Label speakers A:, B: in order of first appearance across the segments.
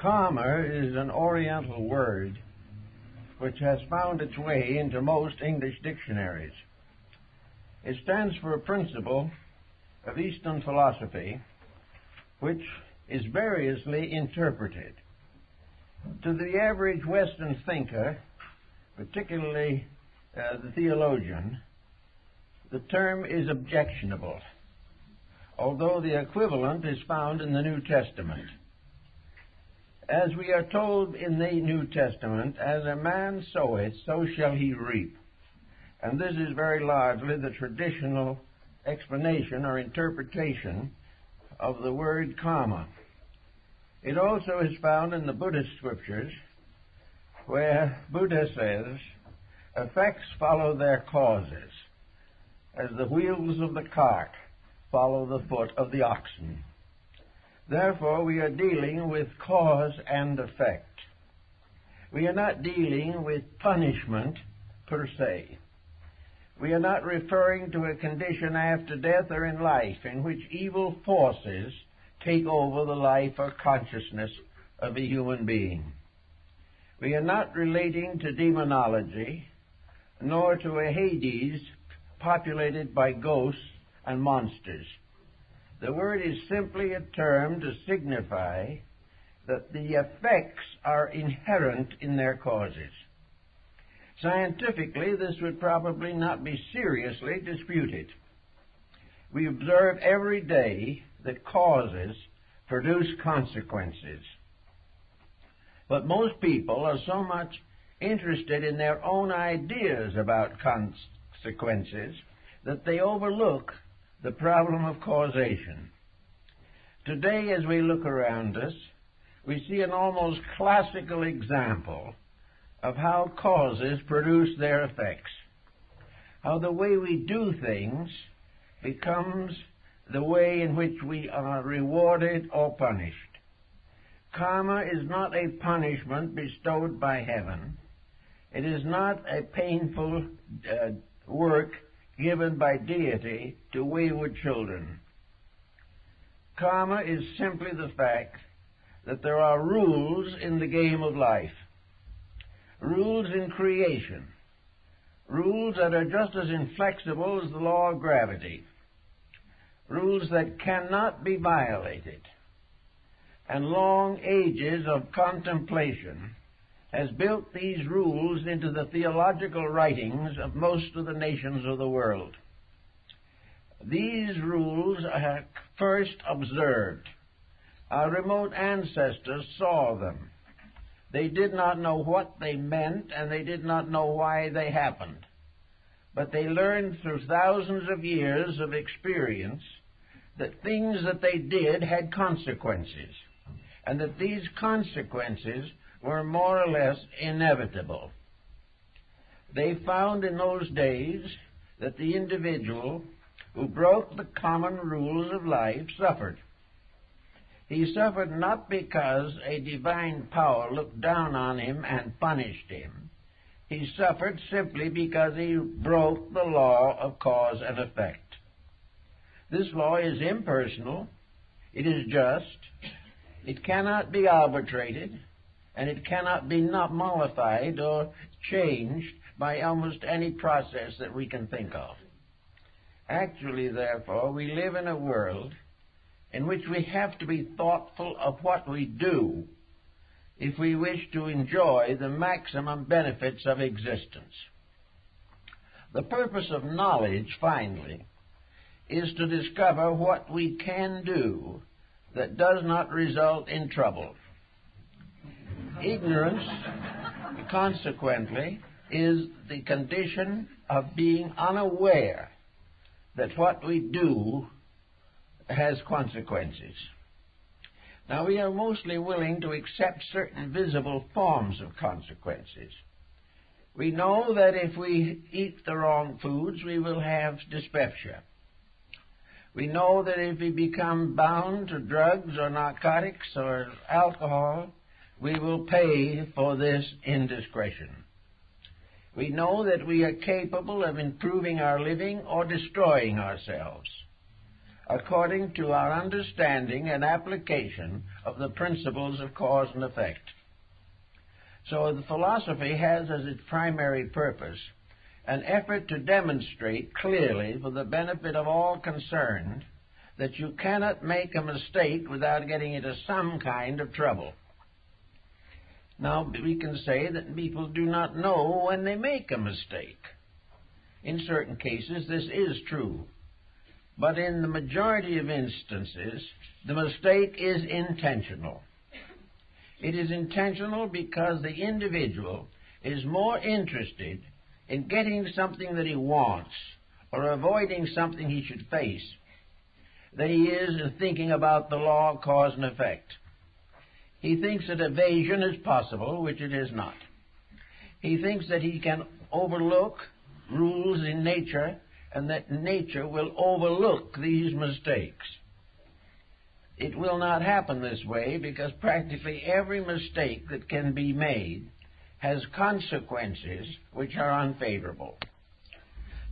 A: Karma is an Oriental word which has found its way into most English dictionaries. It stands for a principle of Eastern philosophy which is variously interpreted. To the average Western thinker, particularly the theologian, the term is objectionable, although the equivalent is found in the New Testament. As we are told in the New Testament, as a man soweth, so shall he reap. And this is very largely the traditional explanation or interpretation of the word karma. It also is found in the Buddhist scriptures, where Buddha says, effects follow their causes, as the wheels of the cart follow the foot of the oxen. Therefore, we are dealing with cause and effect. We are not dealing with punishment per se. We are not referring to a condition after death or in life in which evil forces take over the life or consciousness of a human being. We are not relating to demonology, nor to a Hades populated by ghosts and monsters. The word is simply a term to signify that the effects are inherent in their causes. Scientifically, this would probably not be seriously disputed. We observe every day that causes produce consequences. But most people are so much interested in their own ideas about consequences that they overlook the problem of causation. Today, as we look around us, we see an almost classical example of how causes produce their effects, how the way we do things becomes the way in which we are rewarded or punished. Karma is not a punishment bestowed by heaven. It is not a painful work given by deity to wayward children. Karma is simply the fact that there are rules in the game of life, rules in creation, rules that are just as inflexible as the law of gravity, rules that cannot be violated. And long ages of contemplation has built these rules into the theological writings of most of the nations of the world. These rules are first observed. Our remote ancestors saw them. They did not know what they meant, and they did not know why they happened. But they learned through thousands of years of experience that things that they did had consequences, and that these consequences were more or less inevitable. They found in those days that the individual who broke the common rules of life suffered. He suffered not because a divine power looked down on him and punished him. He suffered simply because he broke the law of cause and effect. This law is impersonal, it is just, it cannot be arbitrated, and it cannot be not mollified or changed by almost any process that we can think of. Actually, therefore, we live in a world in which we have to be thoughtful of what we do if we wish to enjoy the maximum benefits of existence. The purpose of knowledge, finally, is to discover what we can do that does not result in trouble. Ignorance, consequently, is the condition of being unaware that what we do has consequences. Now, we are mostly willing to accept certain visible forms of consequences. We know that if we eat the wrong foods, we will have dyspepsia. We know that if we become bound to drugs or narcotics or alcohol, we will pay for this indiscretion. We know that we are capable of improving our living or destroying ourselves. according to our understanding and application of the principles of cause and effect. So the philosophy has as its primary purpose an effort to demonstrate clearly for the benefit of all concerned that you cannot make a mistake without getting into some kind of trouble. Now, we can say that people do not know when they make a mistake. In certain cases, this is true. But in the majority of instances, the mistake is intentional. It is intentional because the individual is more interested in getting something that he wants or avoiding something he should face than he is in thinking about the law of cause and effect. He thinks that evasion is possible, which it is not. He thinks that he can overlook rules in nature and that nature will overlook these mistakes. It will not happen this way because practically every mistake that can be made has consequences which are unfavorable.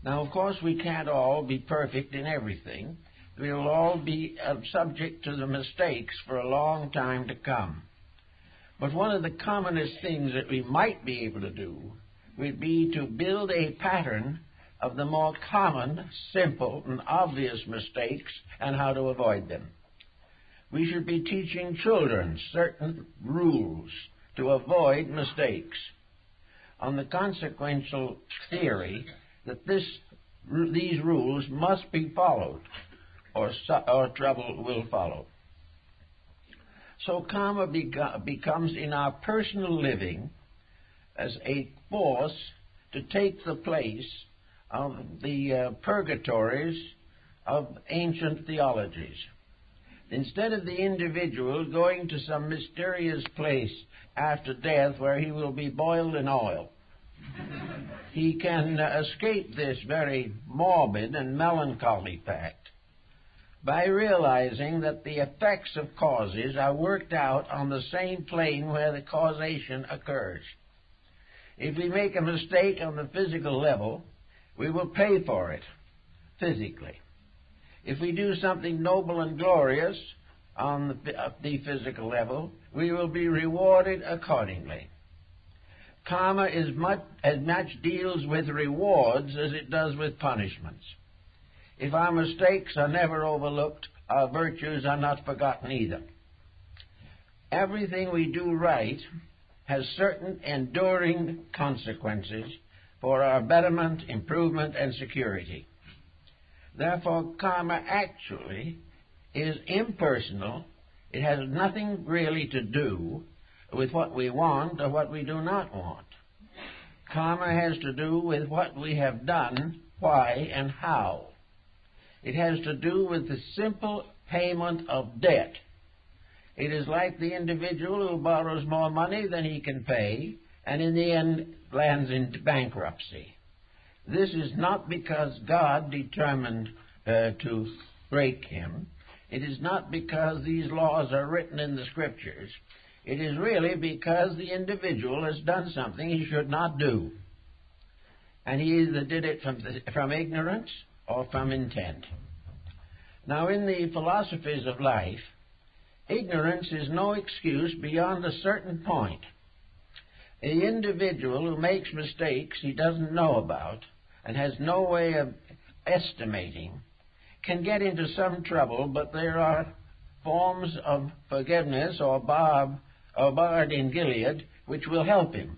A: Now, of course, we can't all be perfect in everything. We will all be subject to the mistakes for a long time to come. But one of the commonest things that we might be able to do would be to build a pattern of the more common, simple, and obvious mistakes and how to avoid them. We should be teaching children certain rules to avoid mistakes on the consequential theory that these rules must be followed or trouble will follow. So karma becomes in our personal living as a force to take the place of the purgatories of ancient theologies. Instead of the individual going to some mysterious place after death where he will be boiled in oil, he can escape this very morbid and melancholy fact by realizing that the effects of causes are worked out on the same plane where the causation occurs. If we make a mistake on the physical level, we will pay for it physically. If we do something noble and glorious on the physical level, we will be rewarded accordingly. Karma as much deals with rewards as it does with punishments. If our mistakes are never overlooked, our virtues are not forgotten either. Everything we do right has certain enduring consequences for our betterment, improvement, and security. Therefore, karma actually is impersonal. It has nothing really to do with what we want or what we do not want. Karma has to do with what we have done, why, and how. It has to do with the simple payment of debt. It is like the individual who borrows more money than he can pay and in the end lands in bankruptcy. This is not because God determined to break him. It is not because these laws are written in the Scriptures. It is really because the individual has done something he should not do. And he either did it from ignorance or from intent. Now, in the philosophies of life, ignorance is no excuse beyond a certain point. The individual who makes mistakes he doesn't know about and has no way of estimating can get into some trouble, but there are forms of forgiveness or Bard in Gilead which will help him.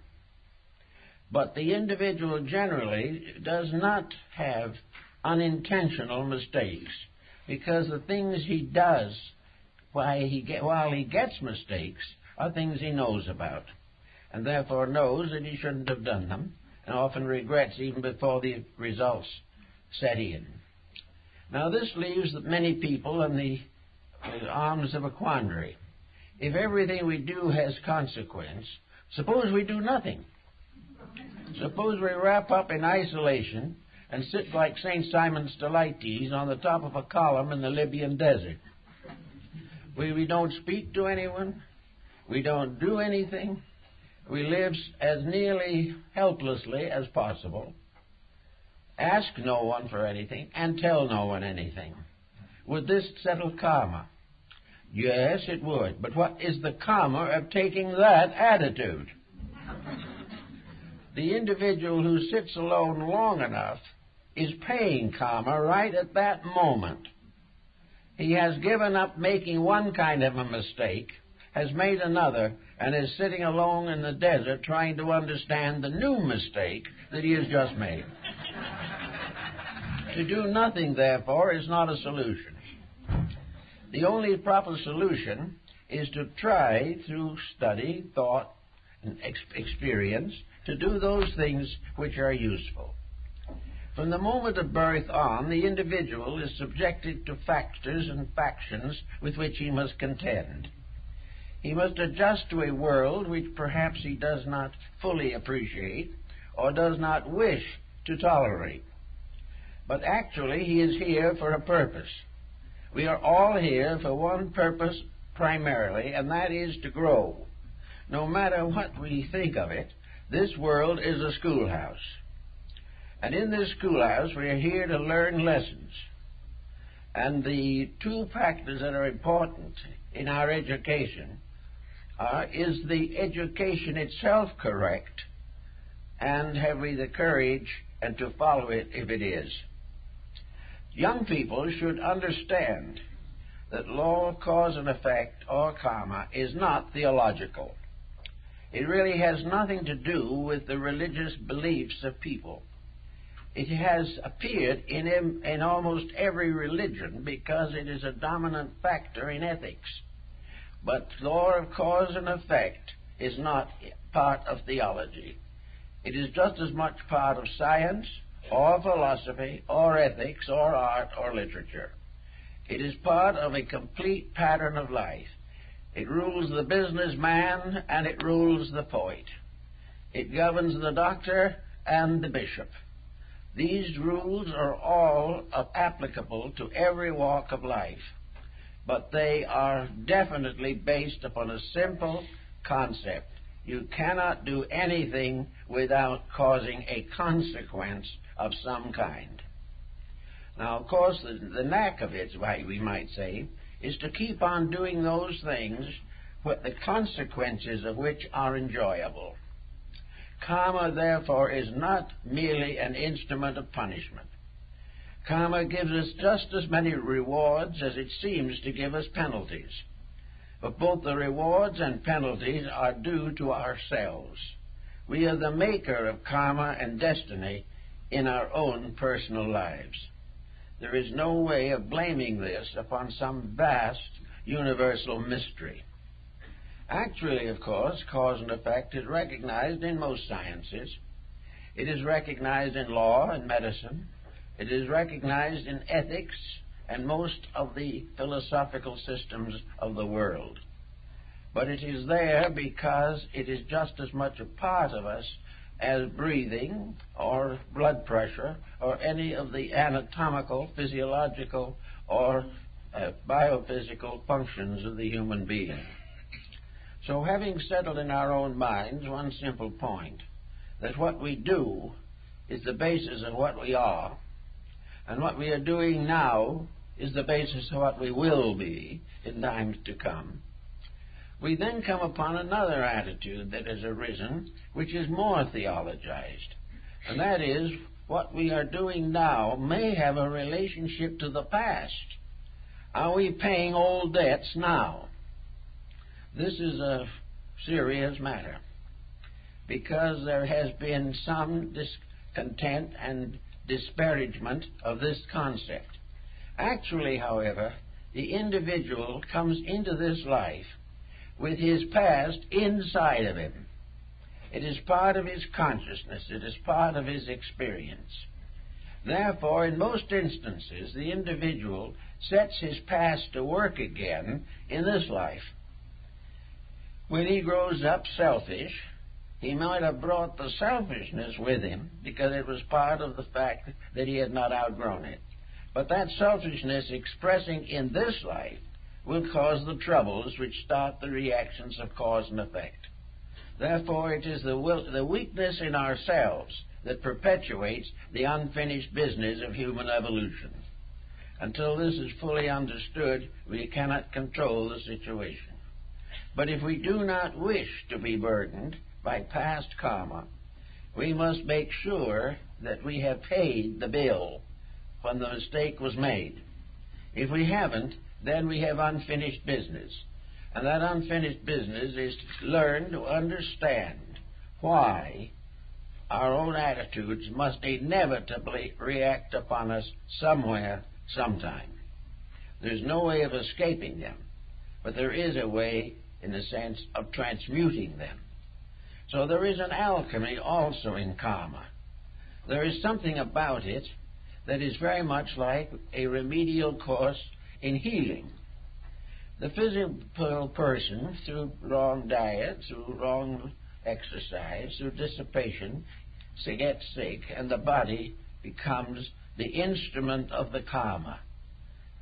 A: But the individual generally does not have unintentional mistakes, because the things he does while he gets mistakes are things he knows about, and therefore knows that he shouldn't have done them, and often regrets even before the results set in. Now, this leaves many people in the arms of a quandary. If everything we do has consequence, suppose we do nothing. Suppose we wrap up in isolation and sit like St. Simon Stylites on the top of a column in the Libyan desert. We don't speak to anyone. We don't do anything. We live as nearly helplessly as possible. Ask no one for anything and tell no one anything. Would this settle karma? Yes, it would. But what is the karma of taking that attitude? The individual who sits alone long enough is paying karma right at that moment. He has given up making one kind of a mistake, has made another, and is sitting alone in the desert trying to understand the new mistake that he has just made. To do nothing, therefore, is not a solution. The only proper solution is to try, through study, thought, and experience, to do those things which are useful. From the moment of birth on, the individual is subjected to factors and factions with which he must contend. He must adjust to a world which perhaps he does not fully appreciate or does not wish to tolerate. But actually, he is here for a purpose. We are all here for one purpose primarily, and that is to grow. No matter what we think of it, this world is a schoolhouse. And in this schoolhouse, we are here to learn lessons. And the two factors that are important in our education is the education itself correct, and have we the courage and to follow it if it is. Young people should understand that law of cause and effect, or karma, is not theological. It really has nothing to do with the religious beliefs of people. It has appeared in almost every religion because it is a dominant factor in ethics. But law of cause and effect is not part of theology. It is just as much part of science, or philosophy, or ethics, or art, or literature. It is part of a complete pattern of life. It rules the businessman and it rules the poet. It governs the doctor and the bishop. These rules are all applicable to every walk of life, but they are definitely based upon a simple concept. You cannot do anything without causing a consequence of some kind. Now, of course, the knack of it, we might say, is to keep on doing those things with the consequences of which are enjoyable. Karma, therefore, is not merely an instrument of punishment. Karma gives us just as many rewards as it seems to give us penalties. But both the rewards and penalties are due to ourselves. We are the maker of karma and destiny in our own personal lives. There is no way of blaming this upon some vast universal mystery. Actually, of course, cause and effect is recognized in most sciences. It is recognized in law and medicine. It is recognized in ethics and most of the philosophical systems of the world. But it is there because it is just as much a part of us as breathing or blood pressure or any of the anatomical, physiological, or biophysical functions of the human being. So having settled in our own minds one simple point, that what we do is the basis of what we are, and what we are doing now is the basis of what we will be in times to come, we then come upon another attitude that has arisen, which is more theologized, and that is what we are doing now may have a relationship to the past. Are we paying old debts now? This is a serious matter, because there has been some discontent and disparagement of this concept. Actually, however, the individual comes into this life with his past inside of him. It is part of his consciousness. It is part of his experience. Therefore, in most instances, the individual sets his past to work again in this life. When he grows up selfish, he might have brought the selfishness with him because it was part of the fact that he had not outgrown it. But that selfishness expressing in this life will cause the troubles which start the reactions of cause and effect. Therefore, it is the weakness in ourselves that perpetuates the unfinished business of human evolution. Until this is fully understood, we cannot control the situation. But if we do not wish to be burdened by past karma, we must make sure that we have paid the bill when the mistake was made. If we haven't, then we have unfinished business. And that unfinished business is to learn to understand why our own attitudes must inevitably react upon us somewhere, sometime. There's no way of escaping them, but there is a way in the sense of transmuting them. So there is an alchemy also in karma. There is something about it that is very much like a remedial course in healing. The physical person, through wrong diet, through wrong exercise, through dissipation, gets sick, and the body becomes the instrument of the karma.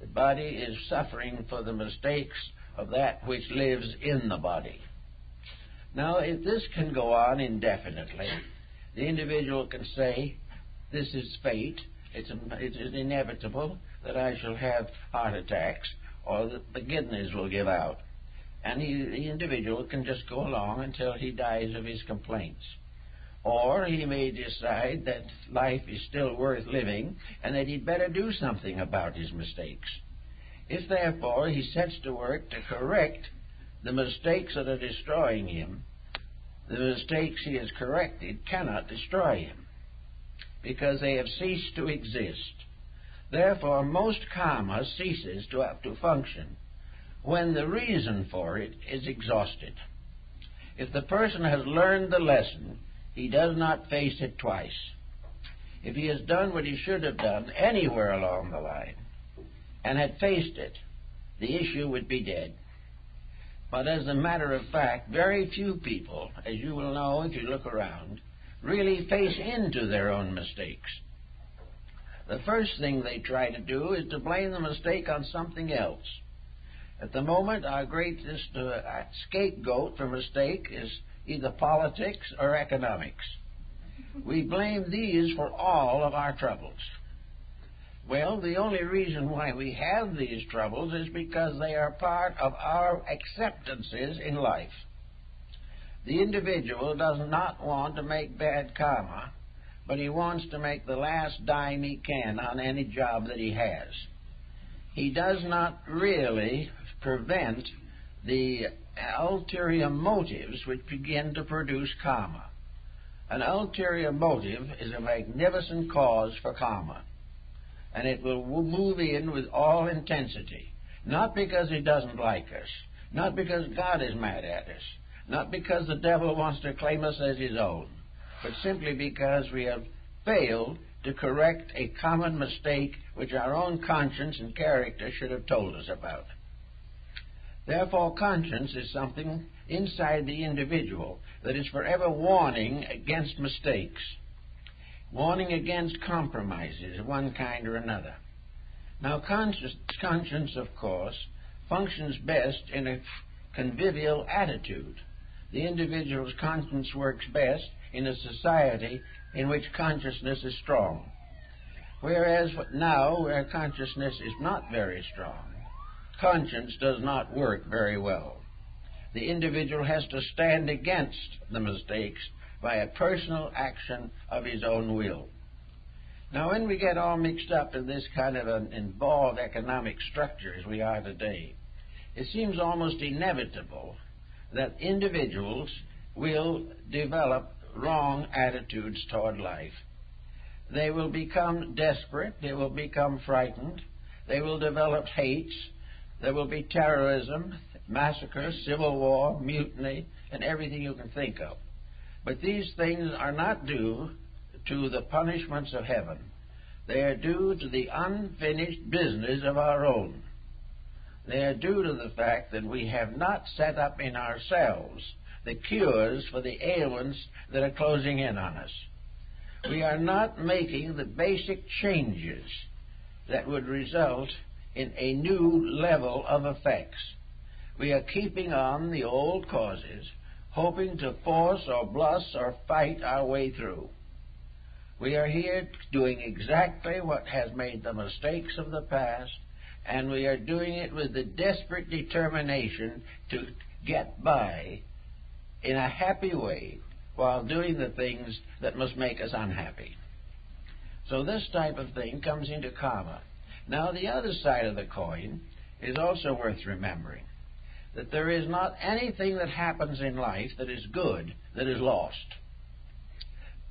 A: The body is suffering for the mistakes of that which lives in the body. Now, if this can go on indefinitely, the individual can say, this is fate, it is inevitable that I shall have heart attacks, or that the kidneys will give out. And the individual can just go along until he dies of his complaints. Or he may decide that life is still worth living and that he'd better do something about his mistakes. If, therefore, he sets to work to correct the mistakes that are destroying him, the mistakes he has corrected cannot destroy him, because they have ceased to exist. Therefore, most karma ceases to function when the reason for it is exhausted. If the person has learned the lesson, he does not face it twice. If he has done what he should have done anywhere along the line and had faced it, the issue would be dead. But as a matter of fact, very few people, as you will know if you look around, really face into their own mistakes. The first thing they try to do is to blame the mistake on something else. At the moment, our greatest scapegoat for mistake is either politics or economics. We blame these for all of our troubles. Well, the only reason why we have these troubles is because they are part of our acceptances in life. The individual does not want to make bad karma, but he wants to make the last dime he can on any job that he has. He does not really prevent the ulterior motives which begin to produce karma. An ulterior motive is a magnificent cause for karma, and it will move in with all intensity, not because he doesn't like us, not because God is mad at us, not because the devil wants to claim us as his own, but simply because we have failed to correct a common mistake which our own conscience and character should have told us about. Therefore, conscience is something inside the individual that is forever warning against mistakes, warning against compromises of one kind or another. Now, conscience, of course, functions best in a convivial attitude. The individual's conscience works best in a society in which consciousness is strong. Whereas now, where consciousness is not very strong, conscience does not work very well. The individual has to stand against the mistakes by a personal action of his own will. Now, when we get all mixed up in this kind of an involved economic structure as we are today, it seems almost inevitable that individuals will develop wrong attitudes toward life. They will become desperate, they will become frightened, they will develop hates, there will be terrorism, massacre, civil war, mutiny, and everything you can think of. But these things are not due to the punishments of heaven. They are due to the unfinished business of our own. They are due to the fact that we have not set up in ourselves the cures for the ailments that are closing in on us. We are not making the basic changes that would result in a new level of effects. We are keeping on the old causes, hoping to force or bluff or fight our way through. We are here doing exactly what has made the mistakes of the past, and we are doing it with the desperate determination to get by in a happy way while doing the things that must make us unhappy. So this type of thing comes into karma. Now, the other side of the coin is also worth remembering, that there is not anything that happens in life that is good that is lost.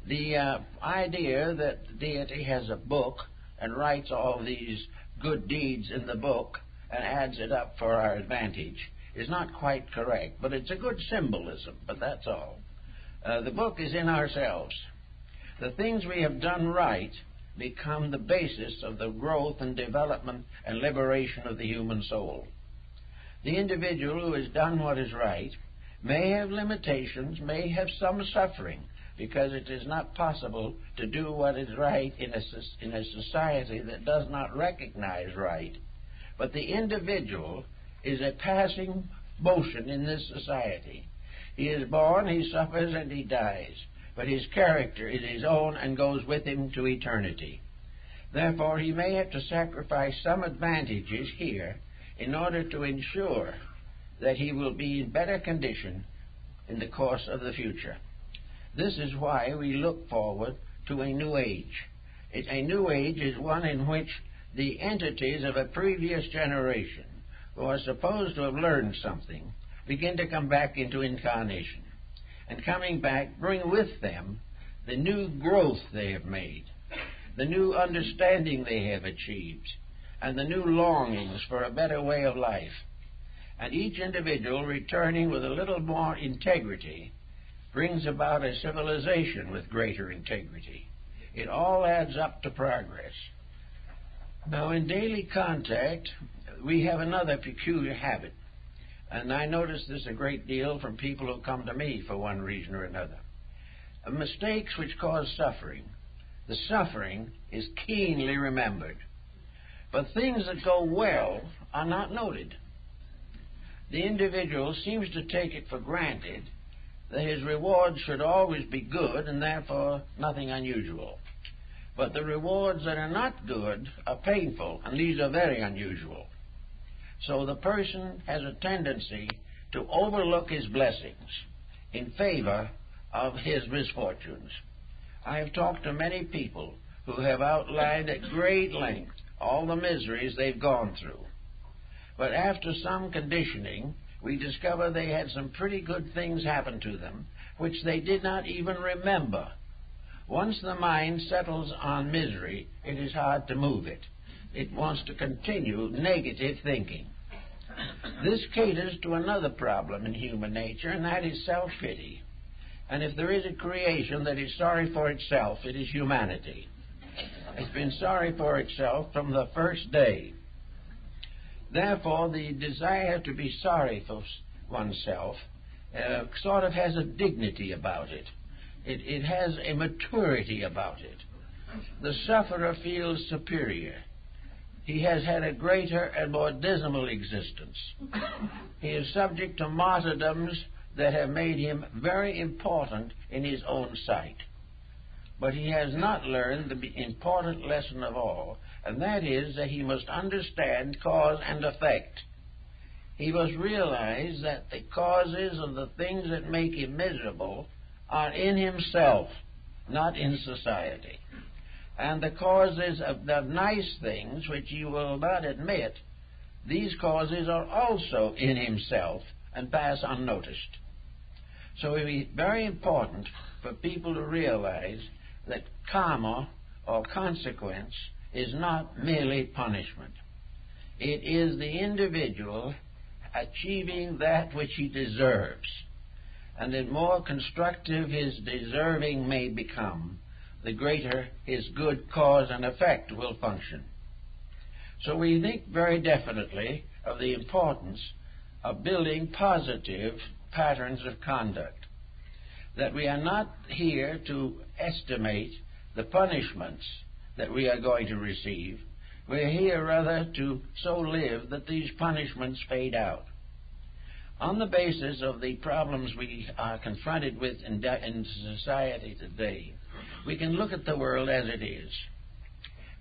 A: The idea that the deity has a book and writes all these good deeds in the book and adds it up for our advantage is not quite correct, but it's a good symbolism, but that's all. The book is in ourselves. The things we have done right become the basis of the growth and development and liberation of the human soul. The individual who has done what is right may have limitations, may have some suffering, because it is not possible to do what is right in a society that does not recognize right. But the individual is a passing motion in this society. He is born, he suffers, and he dies. But his character is his own and goes with him to eternity. Therefore, he may have to sacrifice some advantages here in order to ensure that he will be in better condition in the course of the future. This is why we look forward to a new age. A new age is one in which the entities of a previous generation who are supposed to have learned something begin to come back into incarnation. And coming back, bring with them the new growth they have made, the new understanding they have achieved, and the new longings for a better way of life. And each individual returning with a little more integrity brings about a civilization with greater integrity. It all adds up to progress. Now, in daily contact, we have another peculiar habit, and I notice this a great deal from people who come to me for one reason or another. Mistakes which cause suffering. The suffering is keenly remembered, but things that go well are not noted. The individual seems to take it for granted that his rewards should always be good and therefore nothing unusual. But the rewards that are not good are painful, and these are very unusual. So the person has a tendency to overlook his blessings in favor of his misfortunes. I have talked to many people who have outlined at great length all the miseries they've gone through. But after some conditioning, we discover they had some pretty good things happen to them, which they did not even remember. Once the mind settles on misery, it is hard to move it. It wants to continue negative thinking. This caters to another problem in human nature, and that is self-pity. And if there is a creation that is sorry for itself, it is humanity. It's been sorry for itself from the first day. Therefore, the desire to be sorry for oneself sort of has a dignity about it. It has a maturity about it. The sufferer feels superior. He has had a greater and more dismal existence. He is subject to martyrdoms that have made him very important in his own sight. But he has not learned the important lesson of all, and that is that he must understand cause and effect. He must realize that the causes of the things that make him miserable are in himself, not in society. And the causes of the nice things, which he will not admit, these causes are also in himself and pass unnoticed. So it is very important for people to realize that karma, or consequence, is not merely punishment. It is the individual achieving that which he deserves. And the more constructive his deserving may become, the greater his good cause and effect will function. So we think very definitely of the importance of building positive patterns of conduct, that we are not here to estimate the punishments that we are going to receive. We're here rather to so live that these punishments fade out. On the basis of the problems we are confronted with in society today, We can look at the world as it is.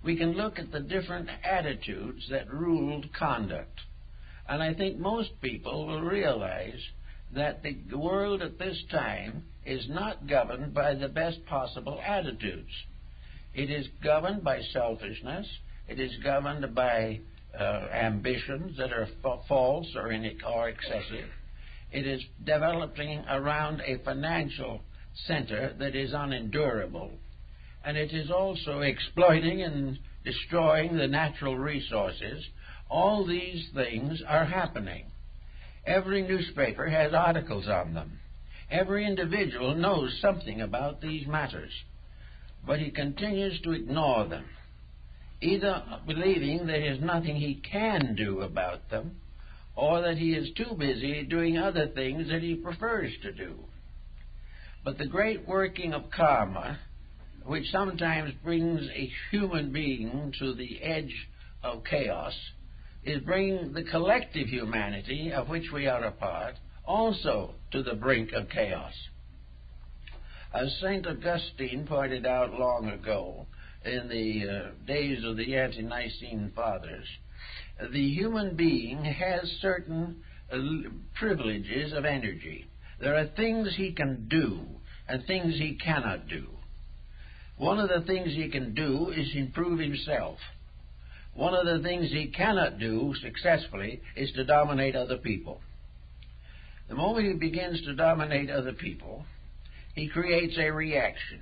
A: We can look at the different attitudes that ruled conduct. And I think most people will realize that the world at this time is not governed by the best possible attitudes. It is governed by selfishness. It is governed by ambitions that are false or excessive. It is developing around a financial center that is unendurable. And it is also exploiting and destroying the natural resources. All these things are happening. Every newspaper has articles on them. Every individual knows something about these matters. But he continues to ignore them, either believing there is nothing he can do about them, or that he is too busy doing other things that he prefers to do. But the great working of karma, which sometimes brings a human being to the edge of chaos, is bringing the collective humanity, of which we are a part, also to the brink of chaos. As St. Augustine pointed out long ago, in the days of the ante-Nicene Fathers, the human being has certain privileges of energy. There are things he can do and things he cannot do. One of the things he can do is improve himself. One of the things he cannot do successfully is to dominate other people. The moment he begins to dominate other people, he creates a reaction.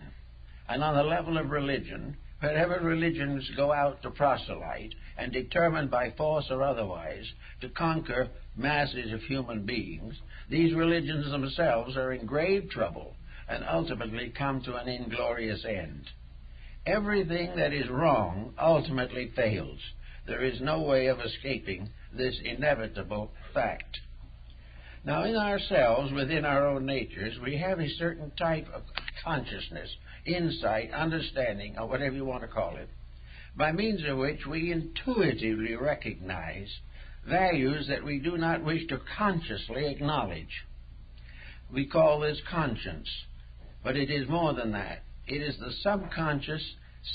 A: And on the level of religion, wherever religions go out to proselyte and determine by force or otherwise to conquer masses of human beings, these religions themselves are in grave trouble and ultimately come to an inglorious end. Everything that is wrong ultimately fails. There is no way of escaping this inevitable fact. Now, in ourselves, within our own natures, we have a certain type of consciousness, insight, understanding, or whatever you want to call it, by means of which we intuitively recognize values that we do not wish to consciously acknowledge. We call this conscience, but it is more than that. It is the subconscious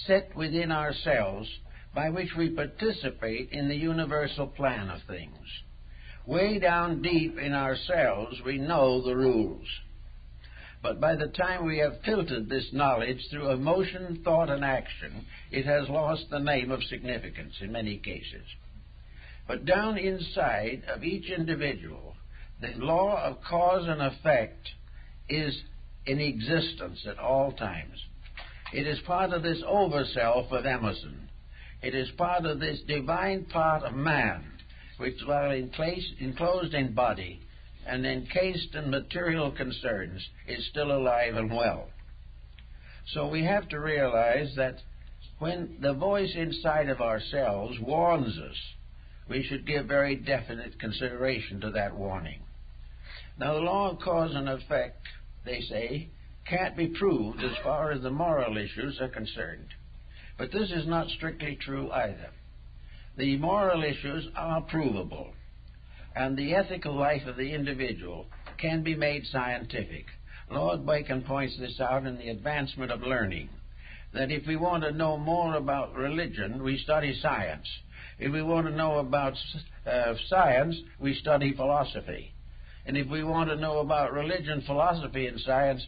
A: set within ourselves by which we participate in the universal plan of things. Way down deep in ourselves, we know the rules. But by the time we have filtered this knowledge through emotion, thought, and action, it has lost the name of significance in many cases. But down inside of each individual, the law of cause and effect is in existence at all times. It is part of this over-self of Emerson. It is part of this divine part of man, which, while enclosed in body and encased in material concerns, is still alive and well. So we have to realize that when the voice inside of ourselves warns us, we should give very definite consideration to that warning. Now, the law of cause and effect, they say, can't be proved as far as the moral issues are concerned. But this is not strictly true either. The moral issues are provable, and the ethical life of the individual can be made scientific. Lord Bacon points this out in The Advancement of Learning, that if we want to know more about religion, we study science. If we want to know about science, we study philosophy. And if we want to know about religion, philosophy, and science,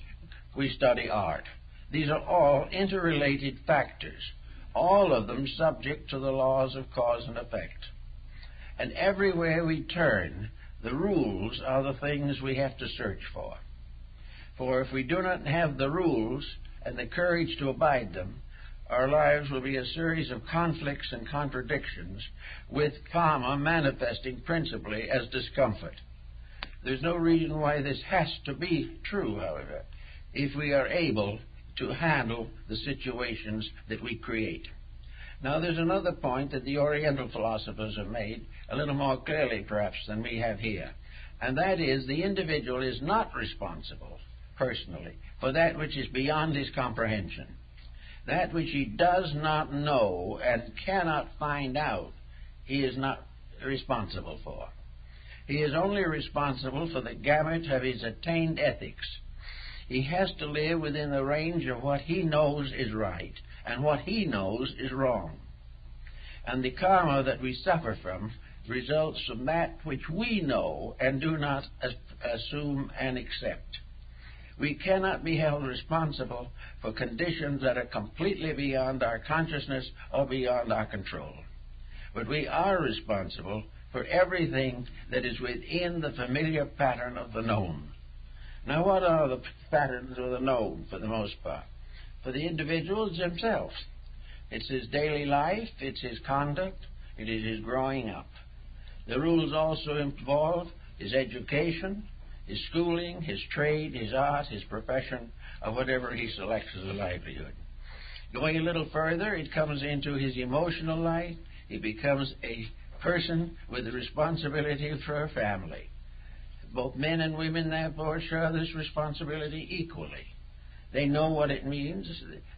A: we study art. These are all interrelated factors, all of them subject to the laws of cause and effect. And everywhere we turn, the rules are the things we have to search for. For if we do not have the rules and the courage to abide them, our lives will be a series of conflicts and contradictions, with karma manifesting principally as discomfort. There's no reason why this has to be true, however, if we are able to handle the situations that we create. Now, there's another point that the Oriental philosophers have made, a little more clearly perhaps than we have here, and that is the individual is not responsible, personally, for that which is beyond his comprehension. That which he does not know and cannot find out, he is not responsible for. He is only responsible for the gamut of his attained ethics. He has to live within the range of what he knows is right and what he knows is wrong. And the karma that we suffer from results from that which we know and do not assume and accept. We cannot be held responsible for conditions that are completely beyond our consciousness or beyond our control. But we are responsible for everything that is within the familiar pattern of the known. Now, what are the patterns of the known, for the most part? For the individuals themselves. It's his daily life, it's his conduct, it is his growing up. The rules also involve his education, his schooling, his trade, his art, his profession, or whatever he selects as a livelihood. Going a little further, it comes into his emotional life. He becomes a person with the responsibility for a family. Both men and women, therefore, share this responsibility equally. They know what it means,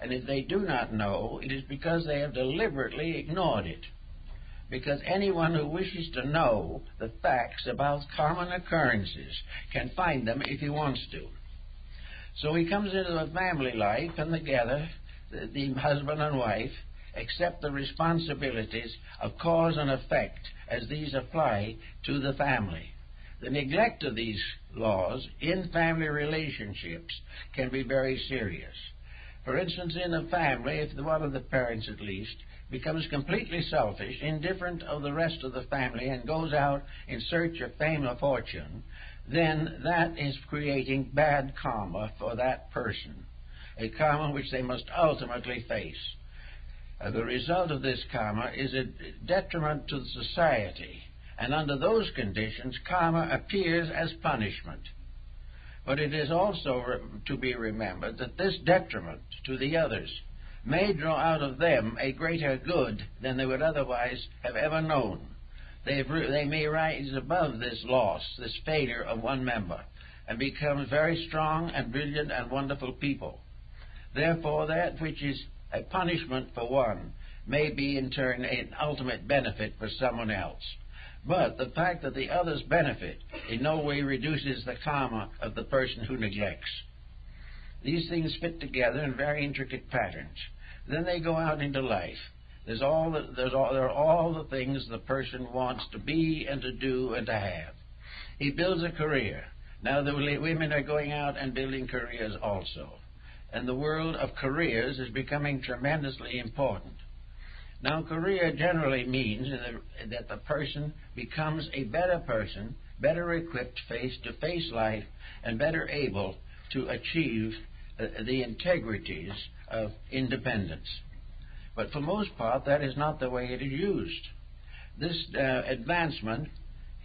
A: and if they do not know, it is because they have deliberately ignored it. Because anyone who wishes to know the facts about common occurrences can find them if he wants to. So he comes into a family life, and together, the husband and wife accept the responsibilities of cause and effect as these apply to the family. The neglect of these laws in family relationships can be very serious. For instance, in a family, if one of the parents at least becomes completely selfish, indifferent of the rest of the family, and goes out in search of fame or fortune, then that is creating bad karma for that person, a karma which they must ultimately face. The result of this karma is a detriment to the society, and under those conditions, karma appears as punishment. But it is also to be remembered that this detriment to the others may draw out of them a greater good than they would otherwise have ever known. They may rise above this loss, this failure of one member, and become very strong and brilliant and wonderful people. Therefore, that which is a punishment for one may be in turn an ultimate benefit for someone else. But the fact that the others benefit in no way reduces the karma of the person who neglects. These things fit together in very intricate patterns. Then they go out into life. There are all the things the person wants to be and to do and to have. He builds a career. Now the women are going out and building careers also. And the world of careers is becoming tremendously important. Now, career generally means that the person becomes a better person, better equipped to face life, and better able to achieve the integrities of independence. But for most part, that is not the way it is used. This advancement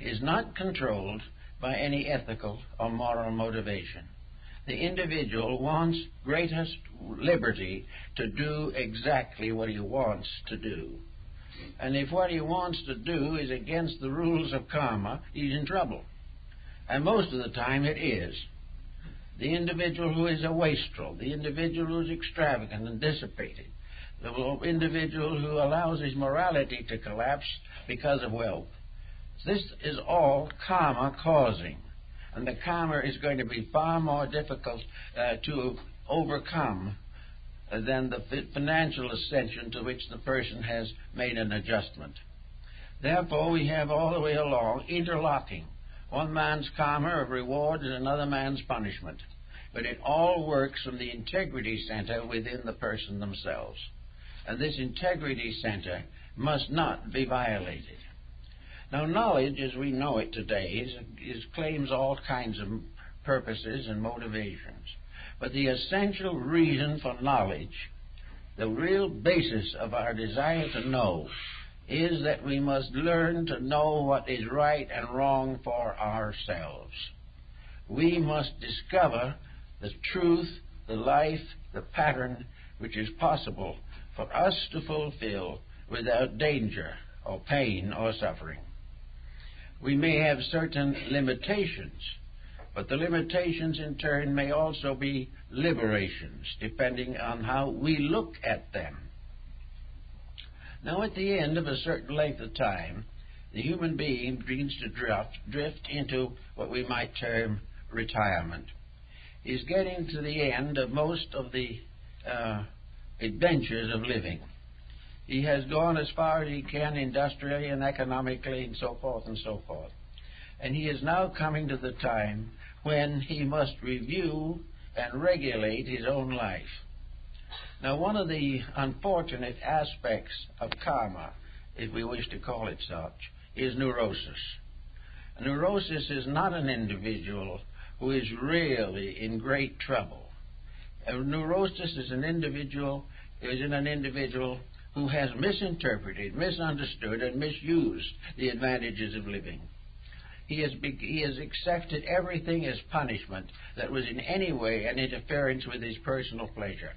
A: is not controlled by any ethical or moral motivation. The individual wants greatest liberty to do exactly what he wants to do. And if what he wants to do is against the rules of karma, he's in trouble. And most of the time it is. The individual who is a wastrel, the individual who is extravagant and dissipated, the individual who allows his morality to collapse because of wealth. This is all karma causing. And the karma is going to be far more difficult to overcome than the financial ascension to which the person has made an adjustment. Therefore, we have all the way along interlocking. One man's karma of reward and another man's punishment. But it all works from the integrity center within the person themselves. And this integrity center must not be violated. Now, knowledge, as we know it today, claims all kinds of purposes and motivations. But the essential reason for knowledge, the real basis of our desire to know, is that we must learn to know what is right and wrong for ourselves. We must discover the truth, the life, the pattern which is possible for us to fulfill without danger or pain or suffering. We may have certain limitations, but the limitations in turn may also be liberations, depending on how we look at them. Now, at the end of a certain length of time, the human being begins to drift into what we might term retirement. is getting to the end of most of the adventures of living. He has gone as far as he can industrially and economically and so forth and so forth. And he is now coming to the time when he must review and regulate his own life. Now, one of the unfortunate aspects of karma, if we wish to call it such, is neurosis. Neurosis is not an individual who is really in great trouble. Neurosis is an individual who has misinterpreted, misunderstood, and misused the advantages of living. He has accepted everything as punishment that was in any way an interference with his personal pleasure.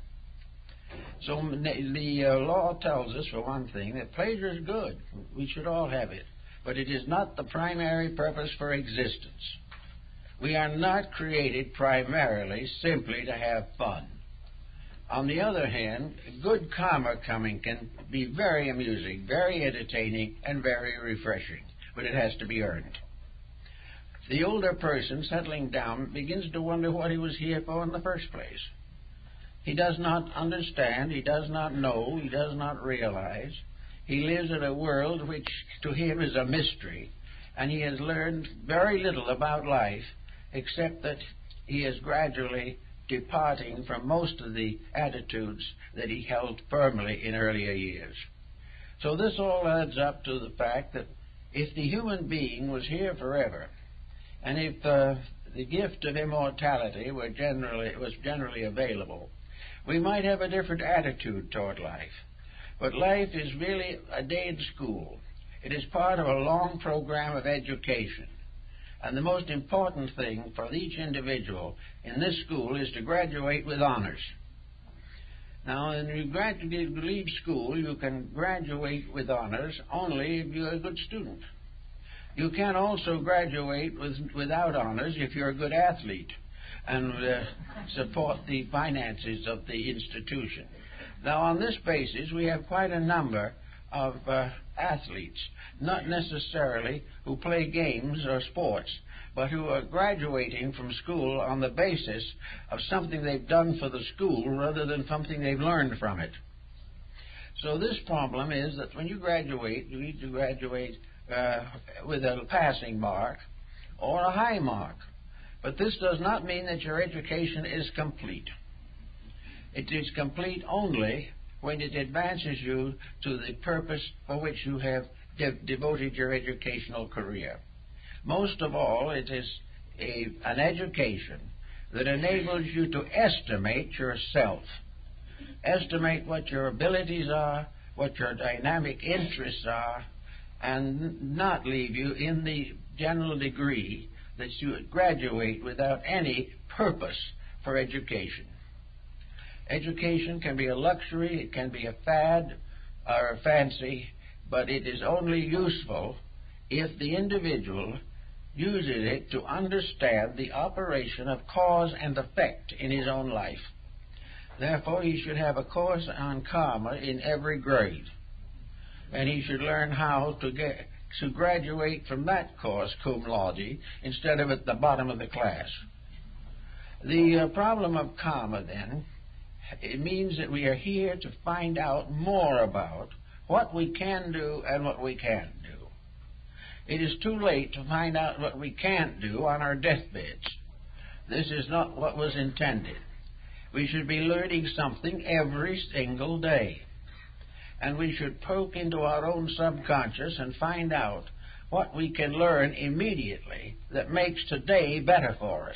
A: So the law tells us, for one thing, that pleasure is good. We should all have it. But it is not the primary purpose for existence. We are not created primarily simply to have fun. On the other hand, good karma coming can be very amusing, very entertaining, and very refreshing, but it has to be earned. The older person settling down begins to wonder what he was here for in the first place. He does not understand, he does not know, he does not realize. He lives in a world which to him is a mystery, and he has learned very little about life except that he is gradually departing from most of the attitudes that he held firmly in earlier years. So this all adds up to the fact that if the human being was here forever, and if the gift of immortality was generally available, we might have a different attitude toward life. But life is really a day in school. It is part of a long program of education. And the most important thing for each individual in this school is to graduate with honors. Now, when you leave school, you can graduate with honors only if you're a good student. You can also graduate without honors if you're a good athlete and support the finances of the institution. Now, on this basis, we have quite a number of athletes, not necessarily who play games or sports, but who are graduating from school on the basis of something they've done for the school rather than something they've learned from it. So this problem is that when you graduate, you need to graduate with a passing mark or a high mark. But this does not mean that your education is complete. It is complete only when it advances you to the purpose for which you have devoted your educational career. Most of all, it is an education that enables you to estimate yourself, estimate what your abilities are, what your dynamic interests are, and not leave you in the general degree that you graduate without any purpose for education. Education can be a luxury, it can be a fad or a fancy, but it is only useful if the individual uses it to understand the operation of cause and effect in his own life. Therefore, he should have a course on karma in every grade, and he should learn how to graduate from that course cum laude instead of at the bottom of the class. The problem of karma, then, it means that we are here to find out more about what we can do and what we can't do. It is too late to find out what we can't do on our deathbeds. This is not what was intended. We should be learning something every single day. And we should poke into our own subconscious and find out what we can learn immediately that makes today better for us,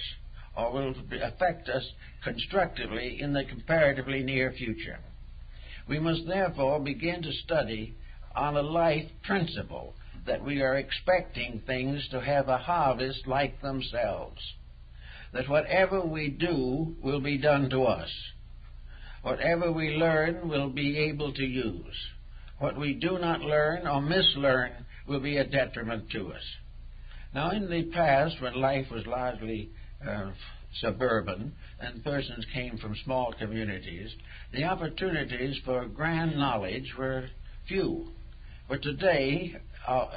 A: or will affect us constructively in the comparatively near future. We must therefore begin to study on a life principle that we are expecting things to have a harvest like themselves, that whatever we do will be done to us. Whatever we learn we'll be able to use. What we do not learn or mislearn will be a detriment to us. Now, in the past, when life was largely suburban and persons came from small communities, the opportunities for grand knowledge were few. But today,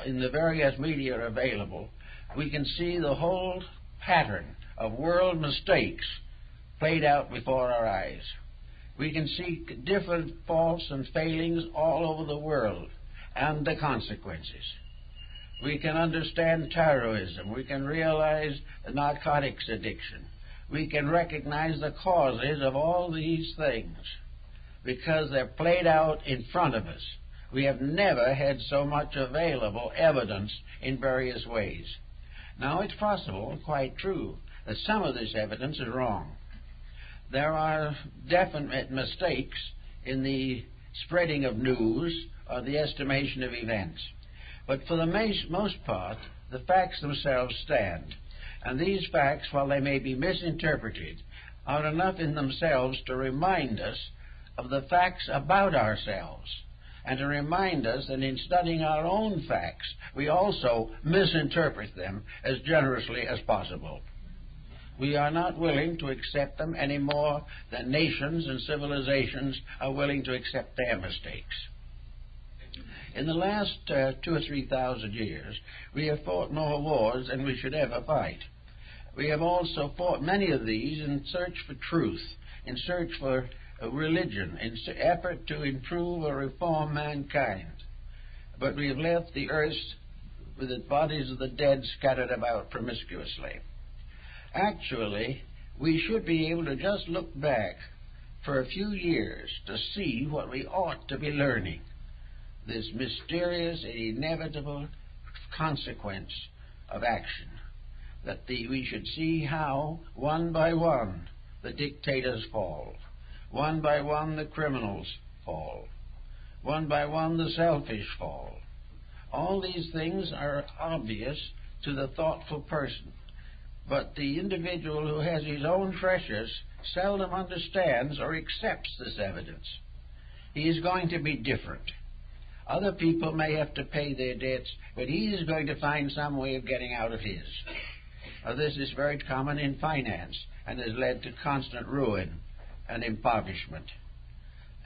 A: in the various media available, we can see the whole pattern of world mistakes played out before our eyes. We can see different faults and failings all over the world and the consequences. We can understand terrorism. We can realize the narcotics addiction. We can recognize the causes of all these things because they're played out in front of us. We have never had so much available evidence in various ways. Now, it's possible, quite true, that some of this evidence is wrong. There are definite mistakes in the spreading of news or the estimation of events. But for the most part, the facts themselves stand. And these facts, while they may be misinterpreted, are enough in themselves to remind us of the facts about ourselves, and to remind us that in studying our own facts, we also misinterpret them as generously as possible. We are not willing to accept them any more than nations and civilizations are willing to accept their mistakes. In the last 2,000 or 3,000 years, we have fought more wars than we should ever fight. We have also fought many of these in search for truth, in search for religion, in effort to improve or reform mankind. But we have left the earth with the bodies of the dead scattered about promiscuously. Actually, we should be able to just look back for a few years to see what we ought to be learning. This mysterious and inevitable consequence of action, that we should see how, one by one, the dictators fall, one by one the criminals fall, one by one the selfish fall. All these things are obvious to the thoughtful person, but the individual who has his own treasures seldom understands or accepts this evidence. He is going to be different. Other people may have to pay their debts, but he is going to find some way of getting out of his. This is very common in finance and has led to constant ruin and impoverishment.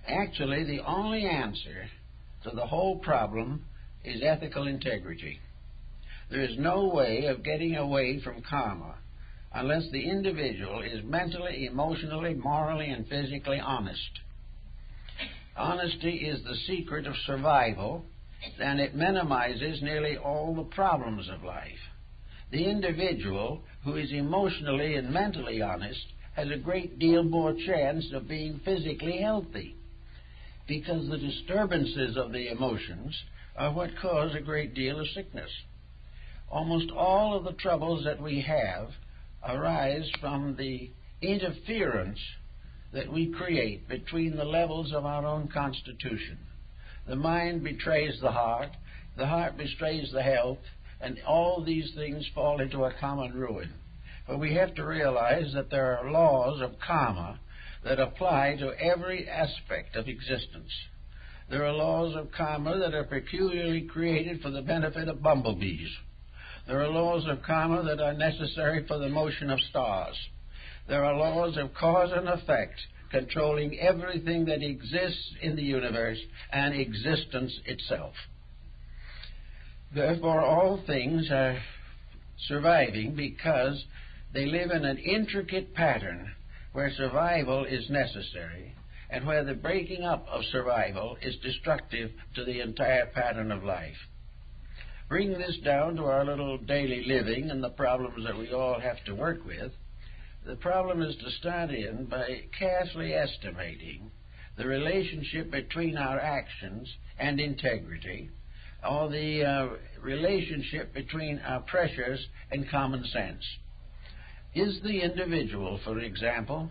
A: Actually, the only answer to the whole problem is ethical integrity. There is no way of getting away from karma unless the individual is mentally, emotionally, morally, and physically honest. Honesty is the secret of survival, and it minimizes nearly all the problems of life. The individual who is emotionally and mentally honest has a great deal more chance of being physically healthy, because the disturbances of the emotions are what cause a great deal of sickness. Almost all of the troubles that we have arise from the interference that we create between the levels of our own constitution. The mind betrays the heart betrays the health, and all these things fall into a common ruin. But we have to realize that there are laws of karma that apply to every aspect of existence. There are laws of karma that are peculiarly created for the benefit of bumblebees. There are laws of karma that are necessary for the motion of stars. There are laws of cause and effect controlling everything that exists in the universe and existence itself. Therefore, all things are surviving because they live in an intricate pattern where survival is necessary and where the breaking up of survival is destructive to the entire pattern of life. Bring this down to our little daily living and the problems that we all have to work with. The problem is to start in by carefully estimating the relationship between our actions and integrity, or the relationship between our pressures and common sense. Is the individual, for example,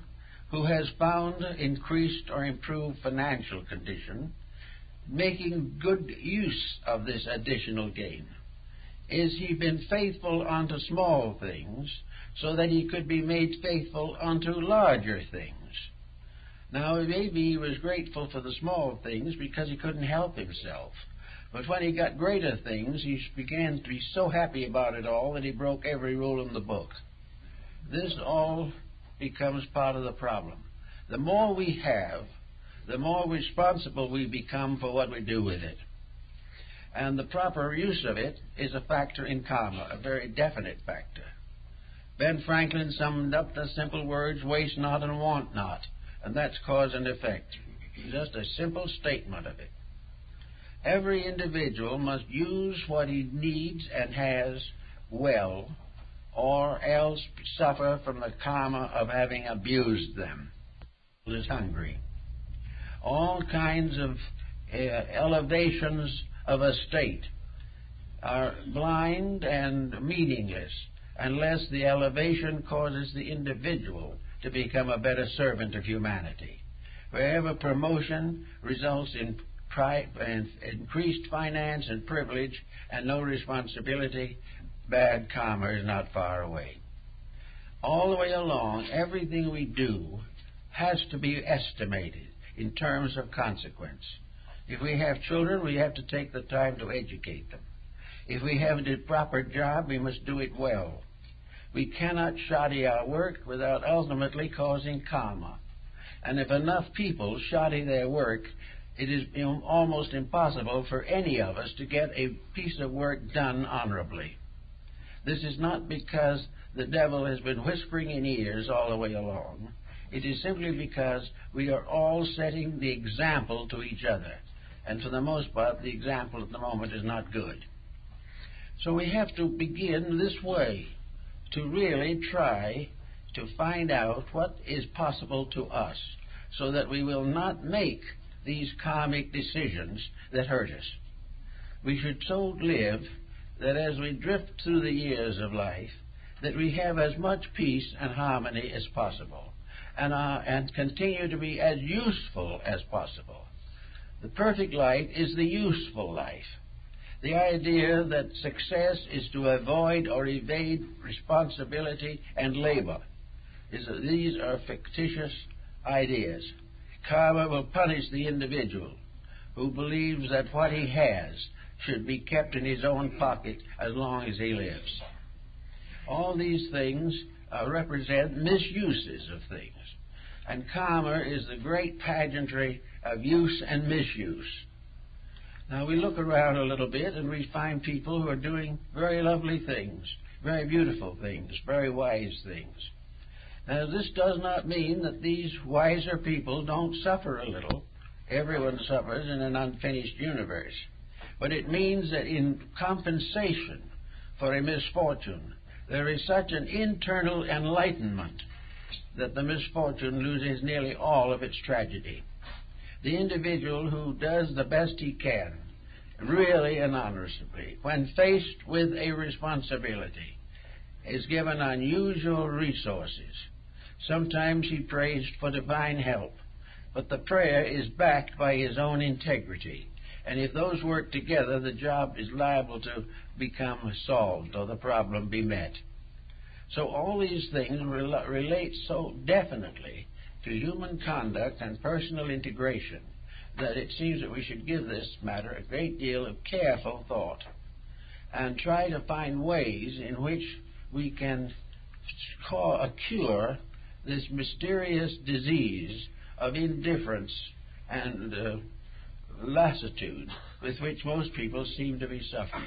A: who has found increased or improved financial condition making good use of this additional gain? Is he been faithful unto small things so that he could be made faithful unto larger things? Now, maybe he was grateful for the small things because he couldn't help himself. But when he got greater things, he began to be so happy about it all that he broke every rule in the book. This all becomes part of the problem. The more we have, the more responsible we become for what we do with it. And the proper use of it is a factor in karma, a very definite factor. Ben Franklin summed up the simple words, waste not and want not, and that's cause and effect. Just a simple statement of it. Every individual must use what he needs and has well, or else suffer from the karma of having abused them. Is hungry. All kinds of elevations of a state are blind and meaningless unless the elevation causes the individual to become a better servant of humanity. Wherever promotion results in increased finance and privilege and no responsibility, bad karma is not far away. All the way along, everything we do has to be estimated in terms of consequence. If we have children, we have to take the time to educate them. If we have the proper job, we must do it well. We cannot shoddy our work without ultimately causing karma. And if enough people shoddy their work, it is almost impossible for any of us to get a piece of work done honorably. This is not because the devil has been whispering in ears all the way along. It is simply because we are all setting the example to each other. And for the most part, the example at the moment is not good. So we have to begin this way, to really try to find out what is possible to us, so that we will not make these karmic decisions that hurt us. We should so live that as we drift through the years of life, that we have as much peace and harmony as possible, and continue to be as useful as possible. The perfect life is the useful life. The idea that success is to avoid or evade responsibility and labor. These are fictitious ideas. Karma will punish the individual who believes that what he has should be kept in his own pocket as long as he lives. All these things represent misuses of things. And karma is the great pageantry of use and misuse. Now we look around a little bit and we find people who are doing very lovely things, very beautiful things, very wise things. Now this does not mean that these wiser people don't suffer a little. Everyone suffers in an unfinished universe. But it means that in compensation for a misfortune, there is such an internal enlightenment that the misfortune loses nearly all of its tragedy. The individual who does the best he can, really and honestly, when faced with a responsibility, is given unusual resources. Sometimes he prays for divine help, but the prayer is backed by his own integrity. And if those work together, the job is liable to become solved or the problem be met. So all these things relate so definitely to human conduct and personal integration that it seems that we should give this matter a great deal of careful thought and try to find ways in which we can cure this mysterious disease of indifference and lassitude with which most people seem to be suffering.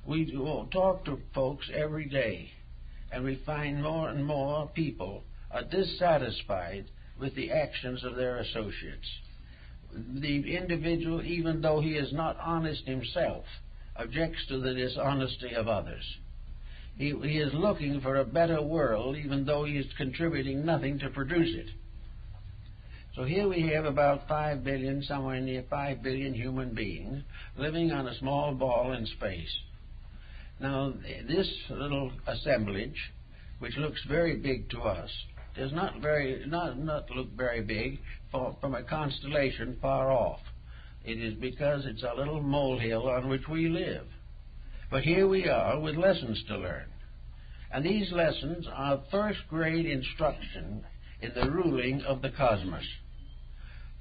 A: We talk to folks every day, and we find more and more people are dissatisfied with the actions of their associates. The individual, even though he is not honest himself, objects to the dishonesty of others. He is looking for a better world, even though he is contributing nothing to produce it. So here we have about 5 billion, somewhere near 5 billion human beings living on a small ball in space. Now, this little assemblage, which looks very big to us, does not look very big from a constellation far off. It is because it's a little molehill on which we live. But here we are with lessons to learn. And these lessons are first-grade instruction in the ruling of the cosmos.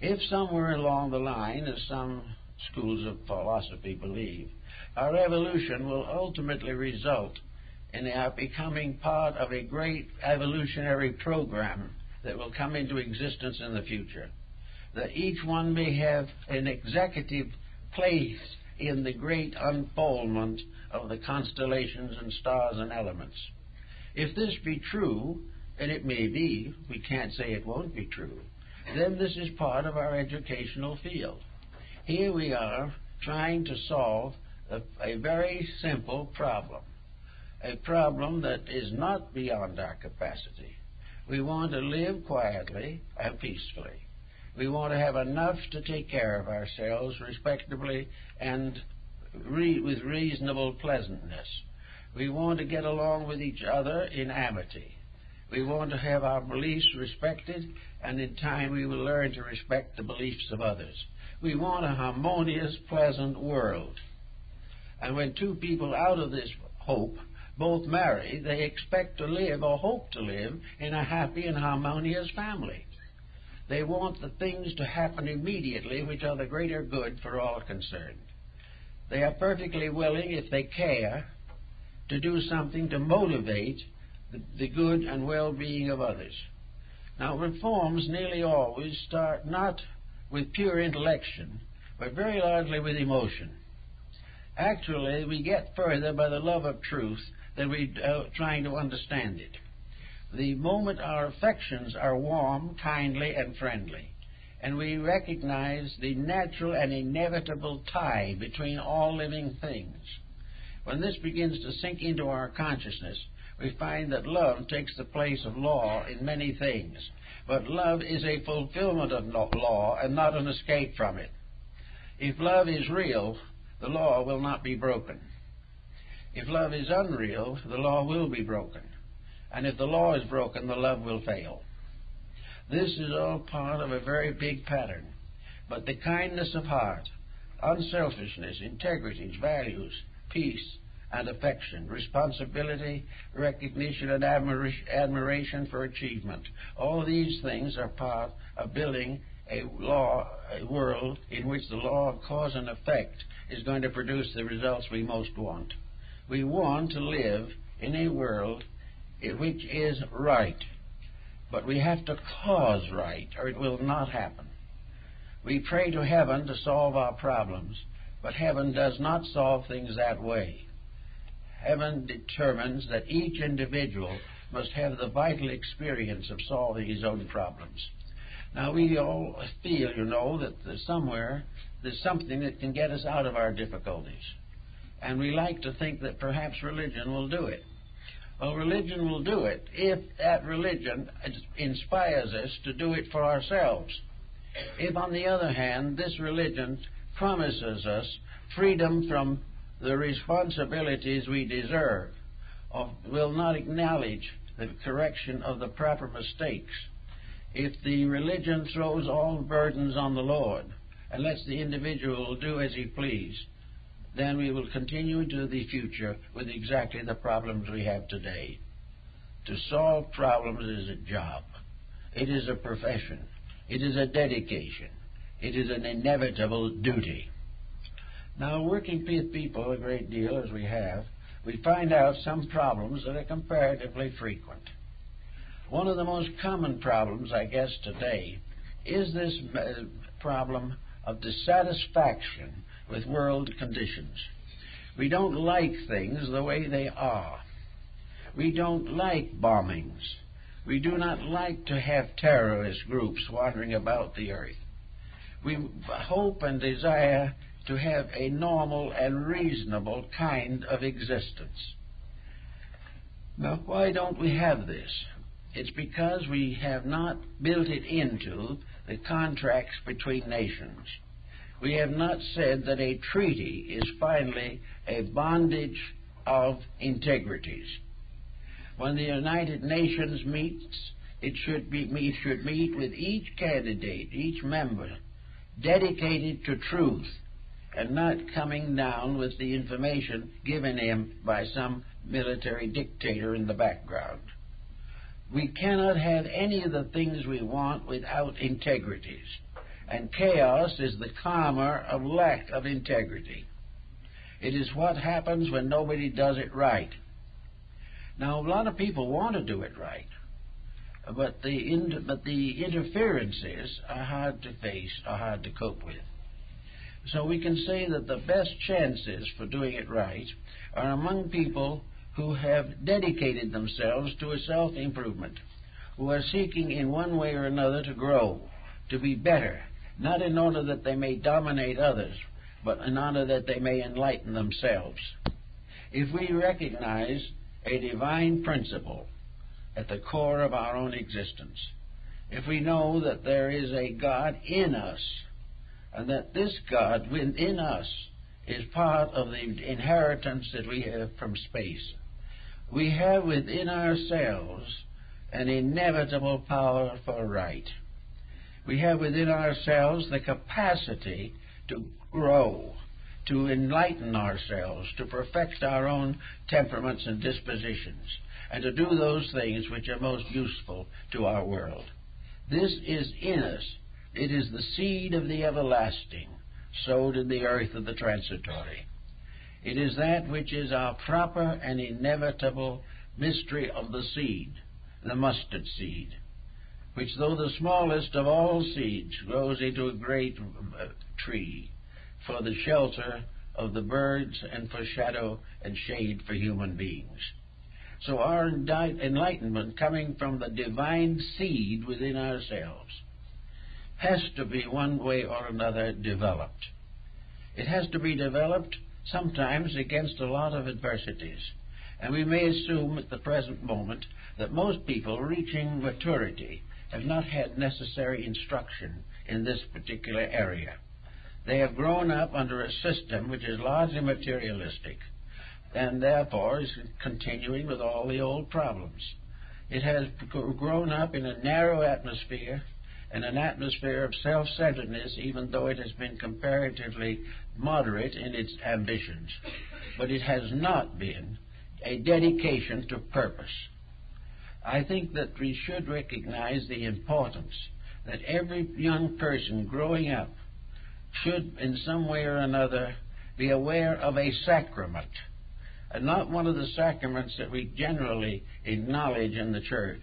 A: If somewhere along the line, as some schools of philosophy believe, our evolution will ultimately result in our becoming part of a great evolutionary program that will come into existence in the future, that each one may have an executive place in the great unfoldment of the constellations and stars and elements. If this be true, and it may be, we can't say it won't be true, then this is part of our educational field. Here we are trying to solve a very simple problem, a problem that is not beyond our capacity. We want to live quietly and peacefully. We want to have enough to take care of ourselves respectably and with reasonable pleasantness. We want to get along with each other in amity. We want to have our beliefs respected, and in time we will learn to respect the beliefs of others. We want a harmonious, pleasant world. And when two people out of this hope both marry, they expect to live or hope to live in a happy and harmonious family. They want the things to happen immediately which are the greater good for all concerned. They are perfectly willing, if they care, to do something to motivate the good and well-being of others. Now, reforms nearly always start not with pure intellection, but very largely with emotion. Actually, we get further by the love of truth than we trying to understand it. The moment our affections are warm, kindly, and friendly, and we recognize the natural and inevitable tie between all living things, when this begins to sink into our consciousness, we find that love takes the place of law in many things. But love is a fulfillment of law and not an escape from it. If love is real, the law will not be broken. If love is unreal, the law will be broken. And if the law is broken, the love will fail. This is all part of a very big pattern. But the kindness of heart, unselfishness, integrity, values, peace, and affection, responsibility, recognition, and admiration for achievement. All these things are part of building a world in which the law of cause and effect is going to produce the results we most want. We want to live in a world which is right, but we have to cause right, or it will not happen. We pray to heaven to solve our problems, but heaven does not solve things that way. Heaven determines that each individual must have the vital experience of solving his own problems. Now, we all feel, that there's something that can get us out of our difficulties. And we like to think that perhaps religion will do it. Well, religion will do it if that religion inspires us to do it for ourselves. If, on the other hand, this religion promises us freedom from the responsibilities we deserve, or will not acknowledge the correction of the proper mistakes, if the religion throws all burdens on the Lord and lets the individual do as he please, then we will continue into the future with exactly the problems we have today. To solve problems is a job. It is a profession. It is a dedication. It is an inevitable duty. Now, working with people a great deal, as we have, we find out some problems that are comparatively frequent. One of the most common problems, I guess, today is this problem of dissatisfaction with world conditions. We don't like things the way they are. We don't like bombings. We do not like to have terrorist groups wandering about the earth. We hope and desire to have a normal and reasonable kind of existence. Now, why don't we have this? It's because we have not built it into the contracts between nations. We have not said that a treaty is finally a bondage of integrities. When the United Nations meets, it should meet with each candidate, each member, dedicated to truth, and not coming down with the information given him by some military dictator in the background. We cannot have any of the things we want without integrities, and chaos is the karma of lack of integrity. It is what happens when nobody does it right. Now, a lot of people want to do it right, but the interferences are hard to face, are hard to cope with. So we can say that the best chances for doing it right are among people who have dedicated themselves to a self-improvement, who are seeking in one way or another to grow, to be better, not in order that they may dominate others, but in order that they may enlighten themselves. If we recognize a divine principle at the core of our own existence, if we know that there is a God in us, and that this God within us is part of the inheritance that we have from space, we have within ourselves an inevitable power for right. We have within ourselves the capacity to grow, to enlighten ourselves, to perfect our own temperaments and dispositions, and to do those things which are most useful to our world. This is in us. It is the seed of the everlasting, sowed in the earth of the transitory. It is that which is our proper and inevitable mystery of the seed, the mustard seed, which, though the smallest of all seeds, grows into a great tree for the shelter of the birds and for shadow and shade for human beings. So our enlightenment, coming from the divine seed within ourselves, has to be one way or another developed. It has to be developed sometimes against a lot of adversities. And we may assume at the present moment that most people reaching maturity have not had necessary instruction in this particular area. They have grown up under a system which is largely materialistic, and therefore is continuing with all the old problems. It has grown up in a narrow atmosphere, and an atmosphere of self-centeredness, even though it has been comparatively moderate in its ambitions. But it has not been a dedication to purpose. I think that we should recognize the importance that every young person growing up should, in some way or another, be aware of a sacrament, and not one of the sacraments that we generally acknowledge in the church,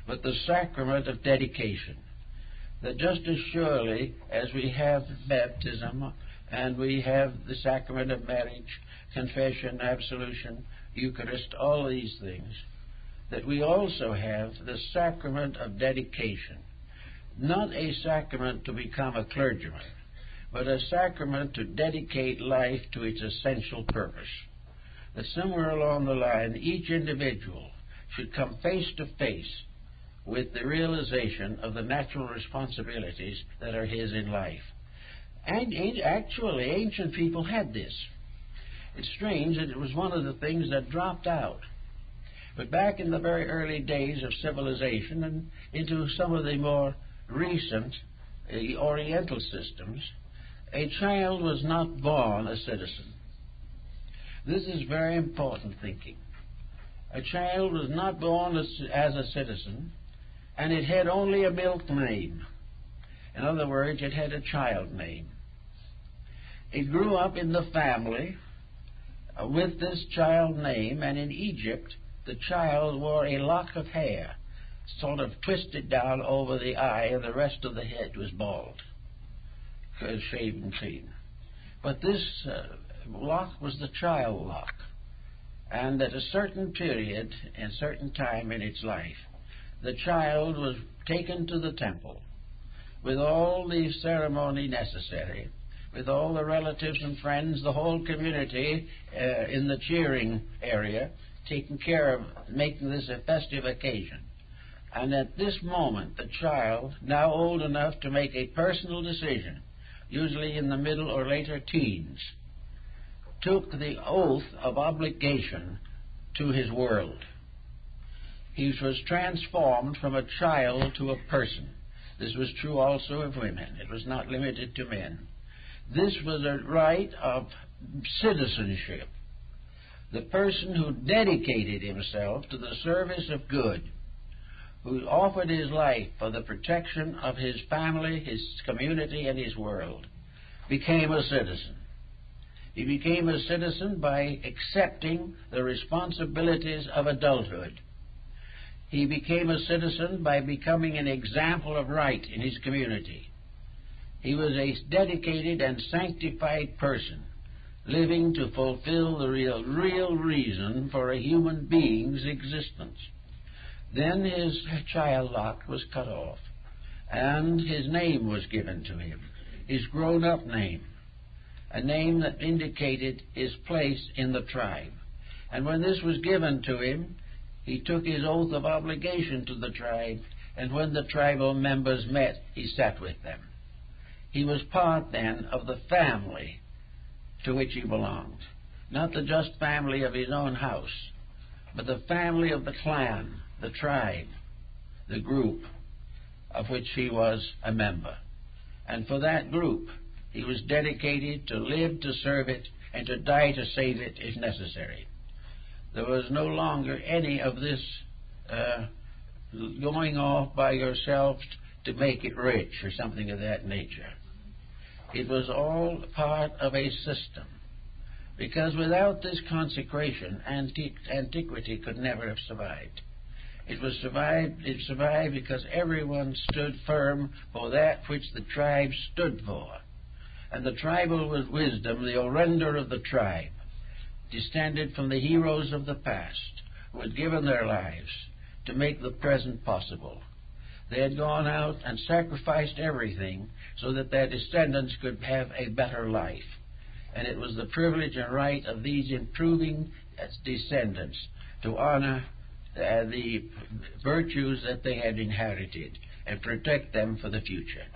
A: but the sacrament of dedication. That just as surely as we have baptism and we have the sacrament of marriage, confession, absolution, Eucharist, all these things, that we also have the sacrament of dedication. Not a sacrament to become a clergyman, but a sacrament to dedicate life to its essential purpose. That somewhere along the line, each individual should come face to face with the realization of the natural responsibilities that are his in life. And actually, ancient people had this. It's strange that it was one of the things that dropped out. But back in the very early days of civilization and into some of the more recent Oriental systems, a child was not born a citizen. This is very important thinking. A child was not born as a citizen, and it had only a milk name. In other words, it had a child name. It grew up in the family with this child name, and in Egypt, the child wore a lock of hair, sort of twisted down over the eye, and the rest of the head was bald, shaven clean. But this lock was the child lock, and at a certain period, a certain time in its life, the child was taken to the temple with all the ceremony necessary, with all the relatives and friends, the whole community in the cheering area, taking care of making this a festive occasion. And at this moment, the child, now old enough to make a personal decision, usually in the middle or later teens, took the oath of obligation to his world. He was transformed from a child to a person. This was true also of women. It was not limited to men. This was a right of citizenship. The person who dedicated himself to the service of good, who offered his life for the protection of his family, his community, and his world, became a citizen. He became a citizen by accepting the responsibilities of adulthood. He became a citizen by becoming an example of right in his community. He was a dedicated and sanctified person. living to fulfill the real reason for a human being's existence. Then his child lot was cut off, and his name was given to him, his grown-up name, a name that indicated his place in the tribe. And when this was given to him, he took his oath of obligation to the tribe, and when the tribal members met, he sat with them. He was part, then, of the family to which he belonged. Not the just family of his own house, but the family of the clan, the tribe, the group of which he was a member. And for that group, he was dedicated to live to serve it and to die to save it if necessary. There was no longer any of this going off by yourself to make it rich or something of that nature. It was all part of a system, because without this consecration, antiquity could never have survived. It survived because everyone stood firm for that which the tribe stood for. And the tribal wisdom, the orender of the tribe, descended from the heroes of the past who had given their lives to make the present possible. They had gone out and sacrificed everything so that their descendants could have a better life. And it was the privilege and right of these improving descendants to honor the virtues that they had inherited and protect them for the future.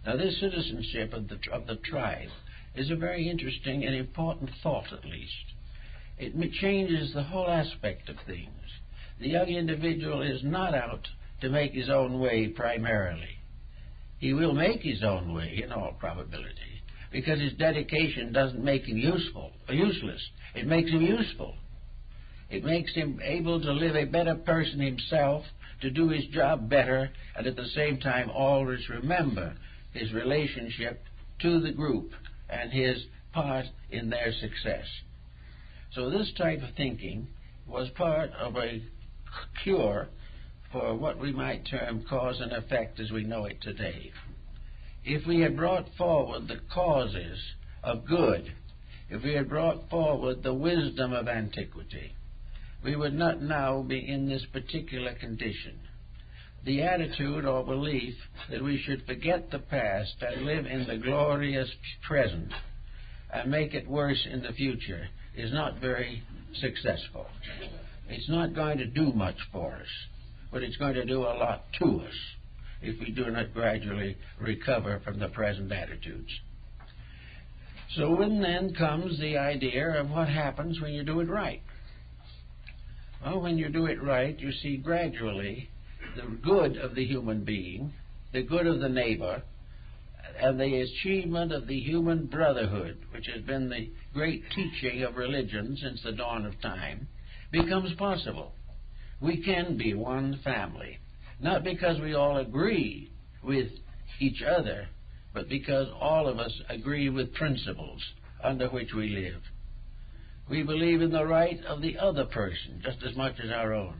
A: Now, this citizenship of the tribe is a very interesting and important thought, at least. It changes the whole aspect of things. The young individual is not out to make his own way primarily. He will make his own way in all probability, because his dedication doesn't make him useless. It makes him useful. It makes him able to live a better person himself, to do his job better, and at the same time always remember his relationship to the group and his part in their success. So this type of thinking was part of a cure for what we might term cause and effect as we know it today. If we had brought forward the causes of good, if we had brought forward the wisdom of antiquity, we would not now be in this particular condition. The attitude or belief that we should forget the past and live in the glorious present and make it worse in the future is not very successful. It's not going to do much for us, but it's going to do a lot to us if we do not gradually recover from the present attitudes. So then comes the idea of what happens when you do it right. Well, when you do it right, you see gradually the good of the human being, the good of the neighbor, and the achievement of the human brotherhood, which has been the great teaching of religion since the dawn of time, becomes possible. We can be one family, not because we all agree with each other, but because all of us agree with principles under which we live. We believe in the right of the other person just as much as our own.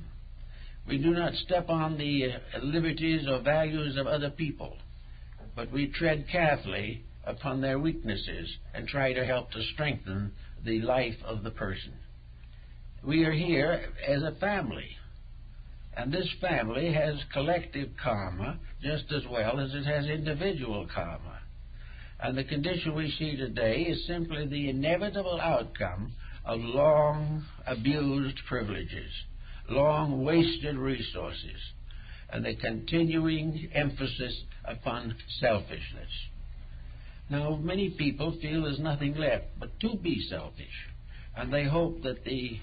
A: We do not step on the liberties or values of other people, but we tread carefully upon their weaknesses and try to help to strengthen the life of the person. We are here as a family, and this family has collective karma just as well as it has individual karma. And the condition we see today is simply the inevitable outcome of long abused privileges, long wasted resources, and the continuing emphasis upon selfishness. Now, many people feel there's nothing left but to be selfish, and they hope that the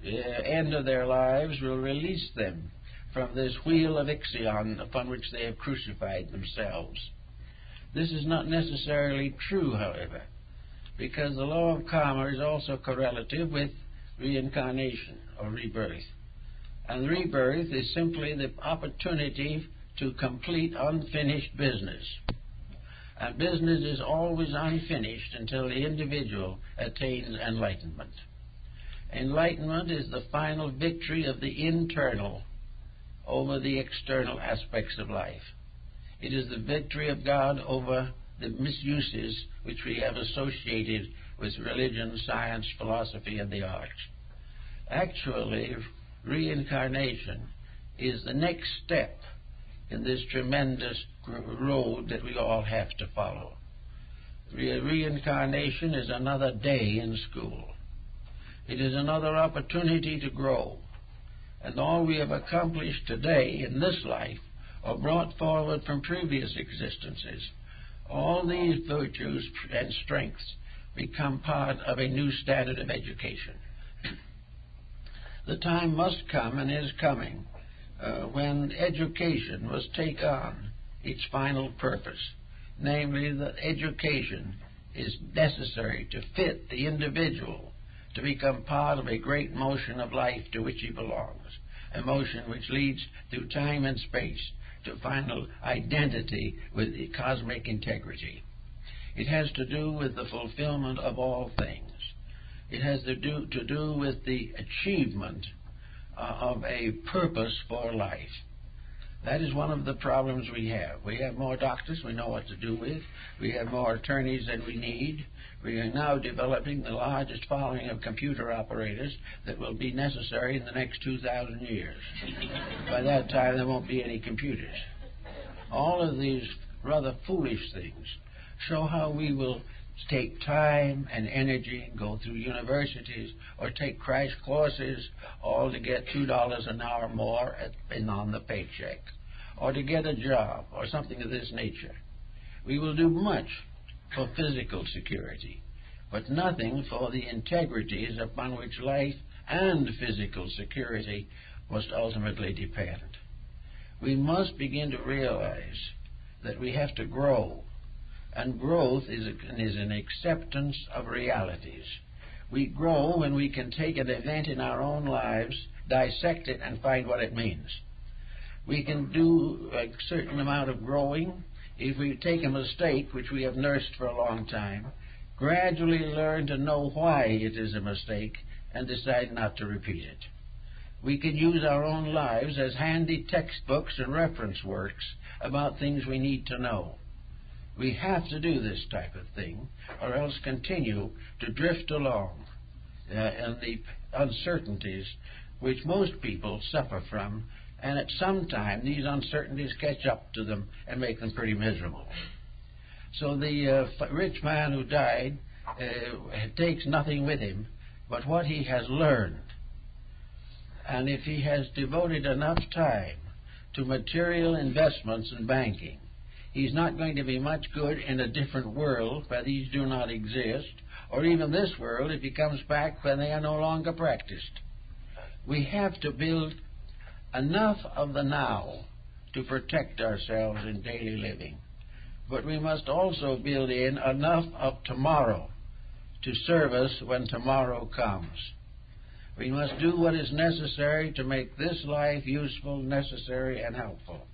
A: end of their lives will release them from this wheel of Ixion upon which they have crucified themselves. This is not necessarily true, however, because the law of karma is also correlative with reincarnation or rebirth. And rebirth is simply the opportunity to complete unfinished business. And business is always unfinished until the individual attains enlightenment. Enlightenment is the final victory of the internal over the external aspects of life. It is the victory of God over the misuses which we have associated
B: with religion, science, philosophy, and the arts. Actually, reincarnation is the next step in this tremendous road that we all have to follow. Reincarnation is another day in school. It is another opportunity to grow. And all we have accomplished today in this life are brought forward from previous existences. All these virtues and strengths become part of a new standard of education. The time must come, and is coming, when education must take on its final purpose, namely that education is necessary to fit the individual to become part of a great motion of life to which he belongs, a motion which leads through time and space to final identity with the cosmic integrity. It has to do with the fulfillment of all things. It has to do with the achievement of a purpose for life. That is one of the problems we have. We have more doctors we know what to do with. We have more attorneys than we need. We are now developing the largest following of computer operators that will be necessary in the next 2,000 years. By that time, there won't be any computers. All of these rather foolish things show how we will take time and energy and go through universities or take crash courses, all to get $2 an hour more on the paycheck, or to get a job or something of this nature. We will do much for physical security, but nothing for the integrities upon which life and physical security must ultimately depend. We must begin to realize that we have to grow. And growth is an acceptance of realities. We grow when we can take an event in our own lives, dissect it, and find what it means. We can do a certain amount of growing if we take a mistake, which we have nursed for a long time, gradually learn to know why it is a mistake, and decide not to repeat it. We can use our own lives as handy textbooks and reference works about things we need to know. We have to do this type of thing, or else continue to drift along in the uncertainties which most people suffer from, and at some time these uncertainties catch up to them and make them pretty miserable. So the rich man who died takes nothing with him but what he has learned. And if he has devoted enough time to material investments and banking, he's not going to be much good in a different world where these do not exist, or even this world if he comes back when they are no longer practiced. We have to build enough of the now to protect ourselves in daily living, but we must also build in enough of tomorrow to serve us when tomorrow comes. We must do what is necessary to make this life useful, necessary, and helpful.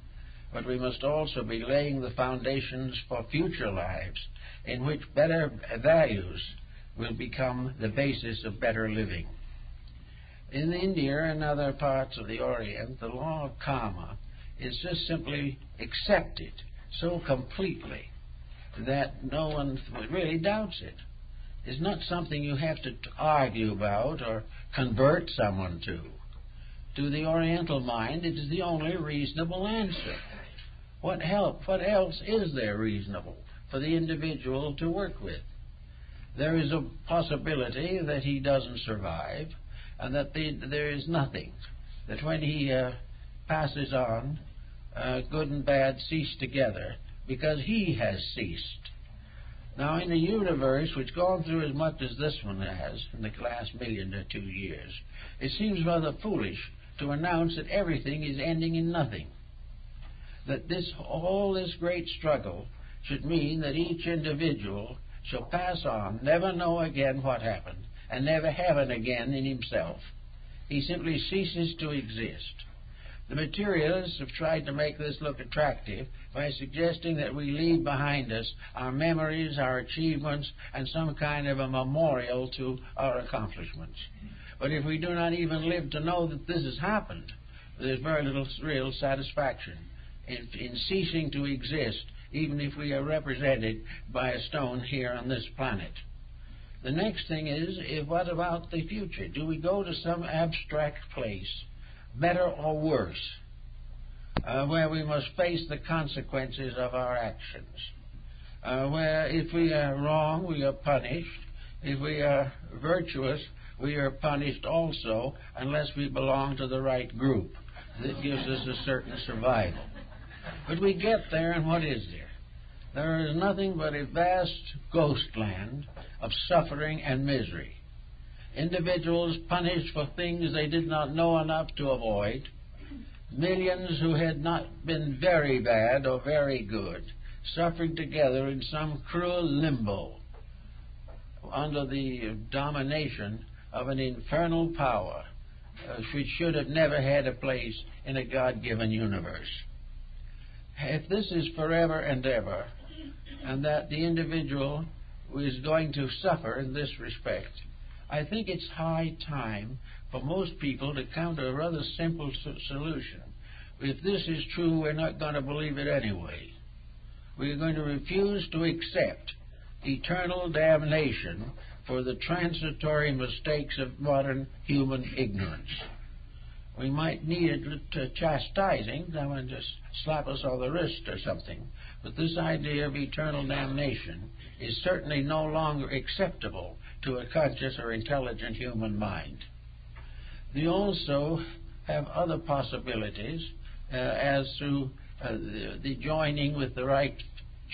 B: But we must also be laying the foundations for future lives in which better values will become the basis of better living. In India and other parts of the Orient, the law of karma is just simply accepted so completely that no one really doubts it. It's not something you have to argue about or convert someone to. To the Oriental mind, it is the only reasonable answer. What else is there reasonable for the individual to work with? There is a possibility that he doesn't survive, and that there is nothing, that when he passes on, good and bad cease together, because he has ceased. Now, in a universe which gone through as much as this one has in the last 1,000,000 or 2 years, it seems rather foolish to announce that everything is ending in nothing. That all this great struggle should mean that each individual shall pass on, never know again what happened, and never have it again in himself. He simply ceases to exist. The materialists have tried to make this look attractive by suggesting that we leave behind us our memories, our achievements, and some kind of a memorial to our accomplishments. But if we do not even live to know that this has happened, there's very little real satisfaction in ceasing to exist, even if we are represented by a stone here on this planet. The next thing is, what about the future? Do we go to some abstract place, better or worse, where we must face the consequences of our actions? Where if we are wrong, we are punished. If we are virtuous, we are punished also, unless we belong to the right group. That gives us a certain survival. But we get there, and what is there? There is nothing but a vast ghostland of suffering and misery. Individuals punished for things they did not know enough to avoid. Millions who had not been very bad or very good, suffering together in some cruel limbo under the domination of an infernal power which should have never had a place in a God-given universe. If this is forever and ever, and that the individual is going to suffer in this respect, I think it's high time for most people to come to a rather simple solution. If this is true, we're not going to believe it anyway. We're going to refuse to accept eternal damnation for the transitory mistakes of modern human ignorance. We might need it chastising, someone just slap us on the wrist or something, but this idea of eternal damnation is certainly no longer acceptable to a conscious or intelligent human mind. We also have other possibilities as to the joining with the right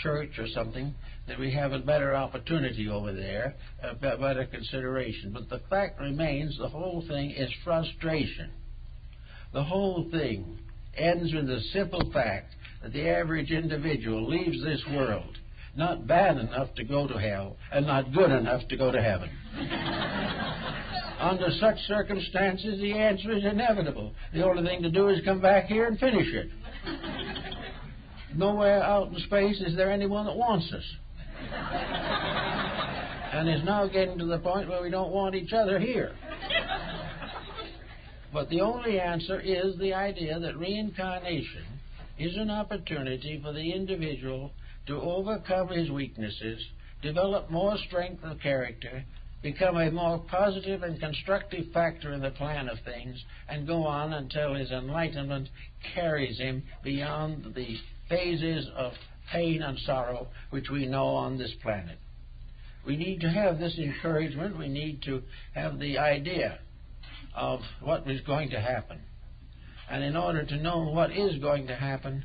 B: church or something, that we have a better opportunity over there, a better consideration. But the fact remains, the whole thing is frustration. The whole thing ends with the simple fact that the average individual leaves this world not bad enough to go to hell and not good enough to go to heaven. Under such circumstances, the answer is inevitable. The only thing to do is come back here and finish it. Nowhere out in space is there anyone that wants us. And it's now getting to the point where we don't want each other here. But the only answer is the idea that reincarnation is an opportunity for the individual to overcome his weaknesses, develop more strength of character, become a more positive and constructive factor in the plan of things, and go on until his enlightenment carries him beyond the phases of pain and sorrow which we know on this planet. We need to have this encouragement. We need to have the idea of what is going to happen. And in order to know what is going to happen,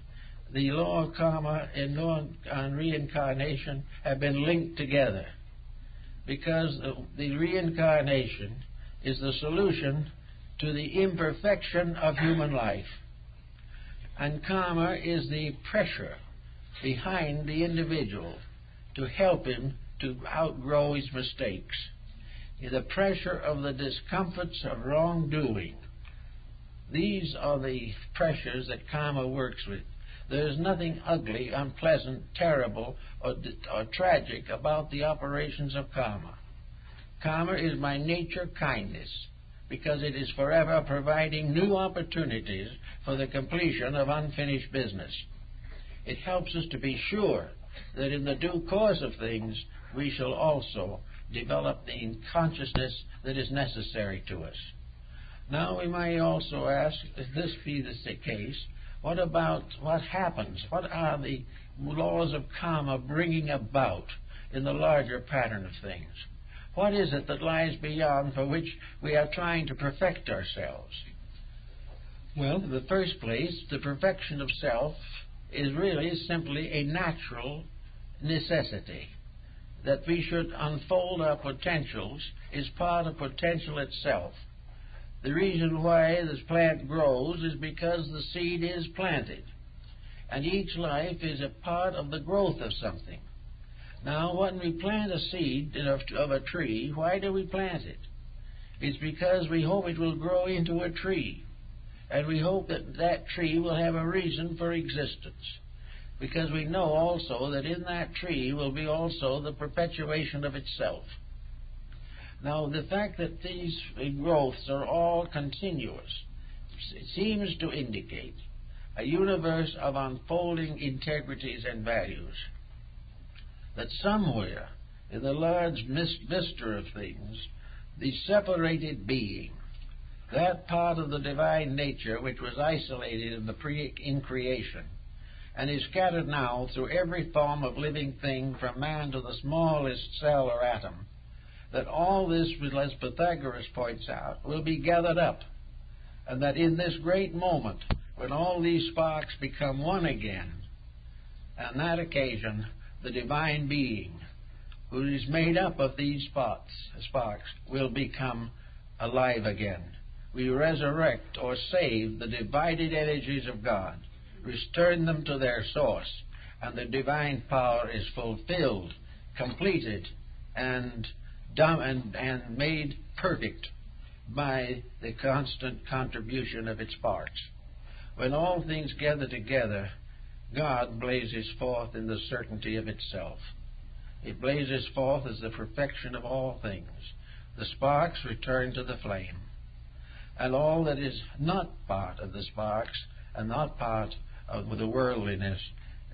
B: the law of karma and law and reincarnation have been linked together, because the reincarnation is the solution to the imperfection of human life. And karma is the pressure behind the individual to help him to outgrow his mistakes. The pressure of the discomforts of wrongdoing. These are the pressures that karma works with. There is nothing ugly, unpleasant, terrible, or tragic about the operations of karma. Karma is by nature kindness, because it is forever providing new opportunities for the completion of unfinished business. It helps us to be sure that in the due course of things we shall also develop the consciousness that is necessary to us. Now we may also ask, if this be the case, what about what happens? What are the laws of karma bringing about in the larger pattern of things? What is it that lies beyond, for which we are trying to perfect ourselves? Well, in the first place, the perfection of self is really simply a natural necessity. That we should unfold our potentials is part of potential itself. The reason why this plant grows is because the seed is planted. And each life is a part of the growth of something. Now, when we plant a seed of a tree, why do we plant it? It's because we hope it will grow into a tree. And we hope that that tree will have a reason for existence. Because we know also that in that tree will be also the perpetuation of itself. Now, the fact that these growths are all continuous seems to indicate a universe of unfolding integrities and values. That somewhere in the large vista of things, the separated being, that part of the divine nature which was isolated in creation, and is scattered now through every form of living thing, from man to the smallest cell or atom, that all this, as Pythagoras points out, will be gathered up, and that in this great moment, when all these sparks become one again, on that occasion, the divine being, who is made up of these sparks, will become alive again. We resurrect or save the divided energies of God, return them to their source, and the divine power is fulfilled, completed, and made perfect by the constant contribution of its parts. When all things gather together, God blazes forth in the certainty of itself. It blazes forth as the perfection of all things. The sparks return to the flame, and all that is not part of the sparks and not part of the worldliness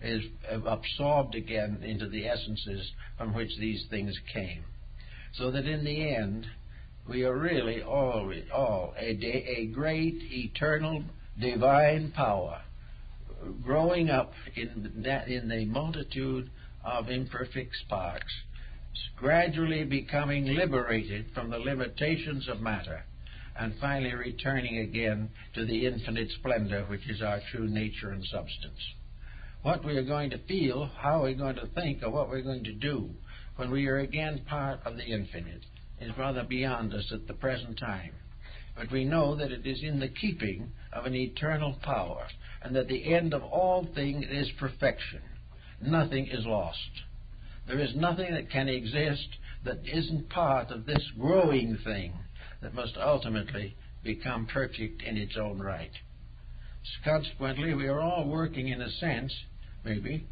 B: is absorbed again into the essences from which these things came. So that in the end, we are really all a great, eternal, divine power growing up in the multitude of imperfect sparks, gradually becoming liberated from the limitations of matter, and finally returning again to the infinite splendor which is our true nature and substance. What we are going to feel, how we're going to think, or what we're going to do when we are again part of the infinite is rather beyond us at the present time. But we know that it is in the keeping of an eternal power, and that the end of all things is perfection. Nothing is lost. There is nothing that can exist that isn't part of this growing thing that must ultimately become perfect in its own right. Consequently, we are all working, in a sense, maybe,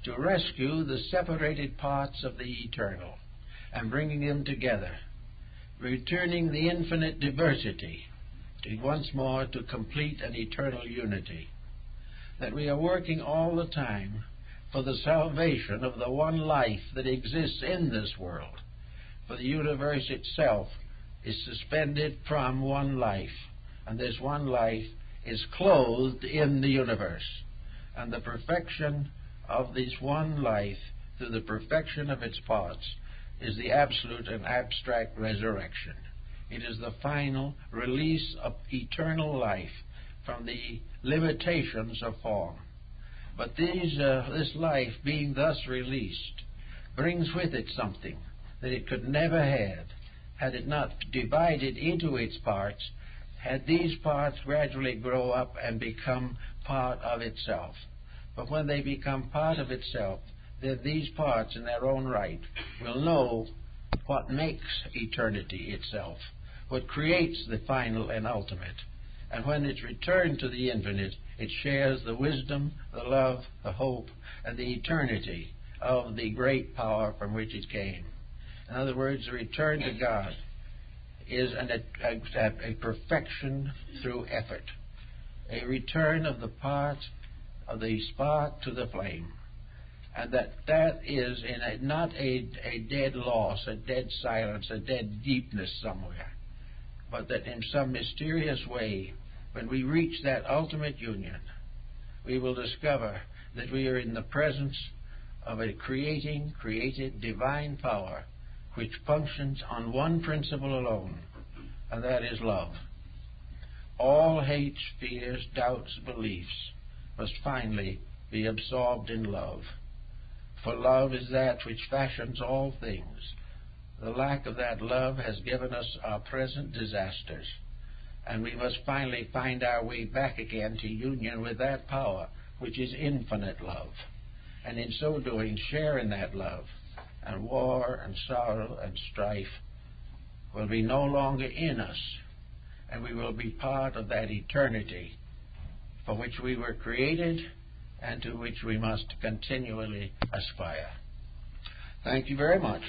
B: to rescue the separated parts of the eternal and bringing them together, returning the infinite diversity once more to complete an eternal unity. That we are working all the time for the salvation of the one life that exists in this world. For the universe itself is suspended from one life, and this one life is clothed in the universe. And the perfection of this one life, through the perfection of its parts, is the absolute and abstract resurrection. It is the final release of eternal life from the limitations of form. But this life, being thus released, brings with it something that it could never have had it not divided into its parts, had these parts gradually grow up and become part of itself. But when they become part of itself, then these parts in their own right will know what makes eternity itself, what creates the final and ultimate. And when it's returned to the infinite, it shares the wisdom, the love, the hope, and the eternity of the great power from which it came. In other words, the return to God is a perfection through effort, a return of the part of the spark to the flame, and that is not a dead loss, a dead silence, a dead deepness somewhere, but that in some mysterious way, when we reach that ultimate union, we will discover that we are in the presence of a created divine power which functions on one principle alone, and that is love. All hates, fears, doubts, beliefs must finally be absorbed in love. For love is that which fashions all things. The lack of that love has given us our present disasters, and we must finally find our way back again to union with that power which is infinite love, and in so doing share in that love, and war and sorrow and strife will be no longer in us, and we will be part of that eternity for which we were created and to which we must continually aspire. Thank you very much.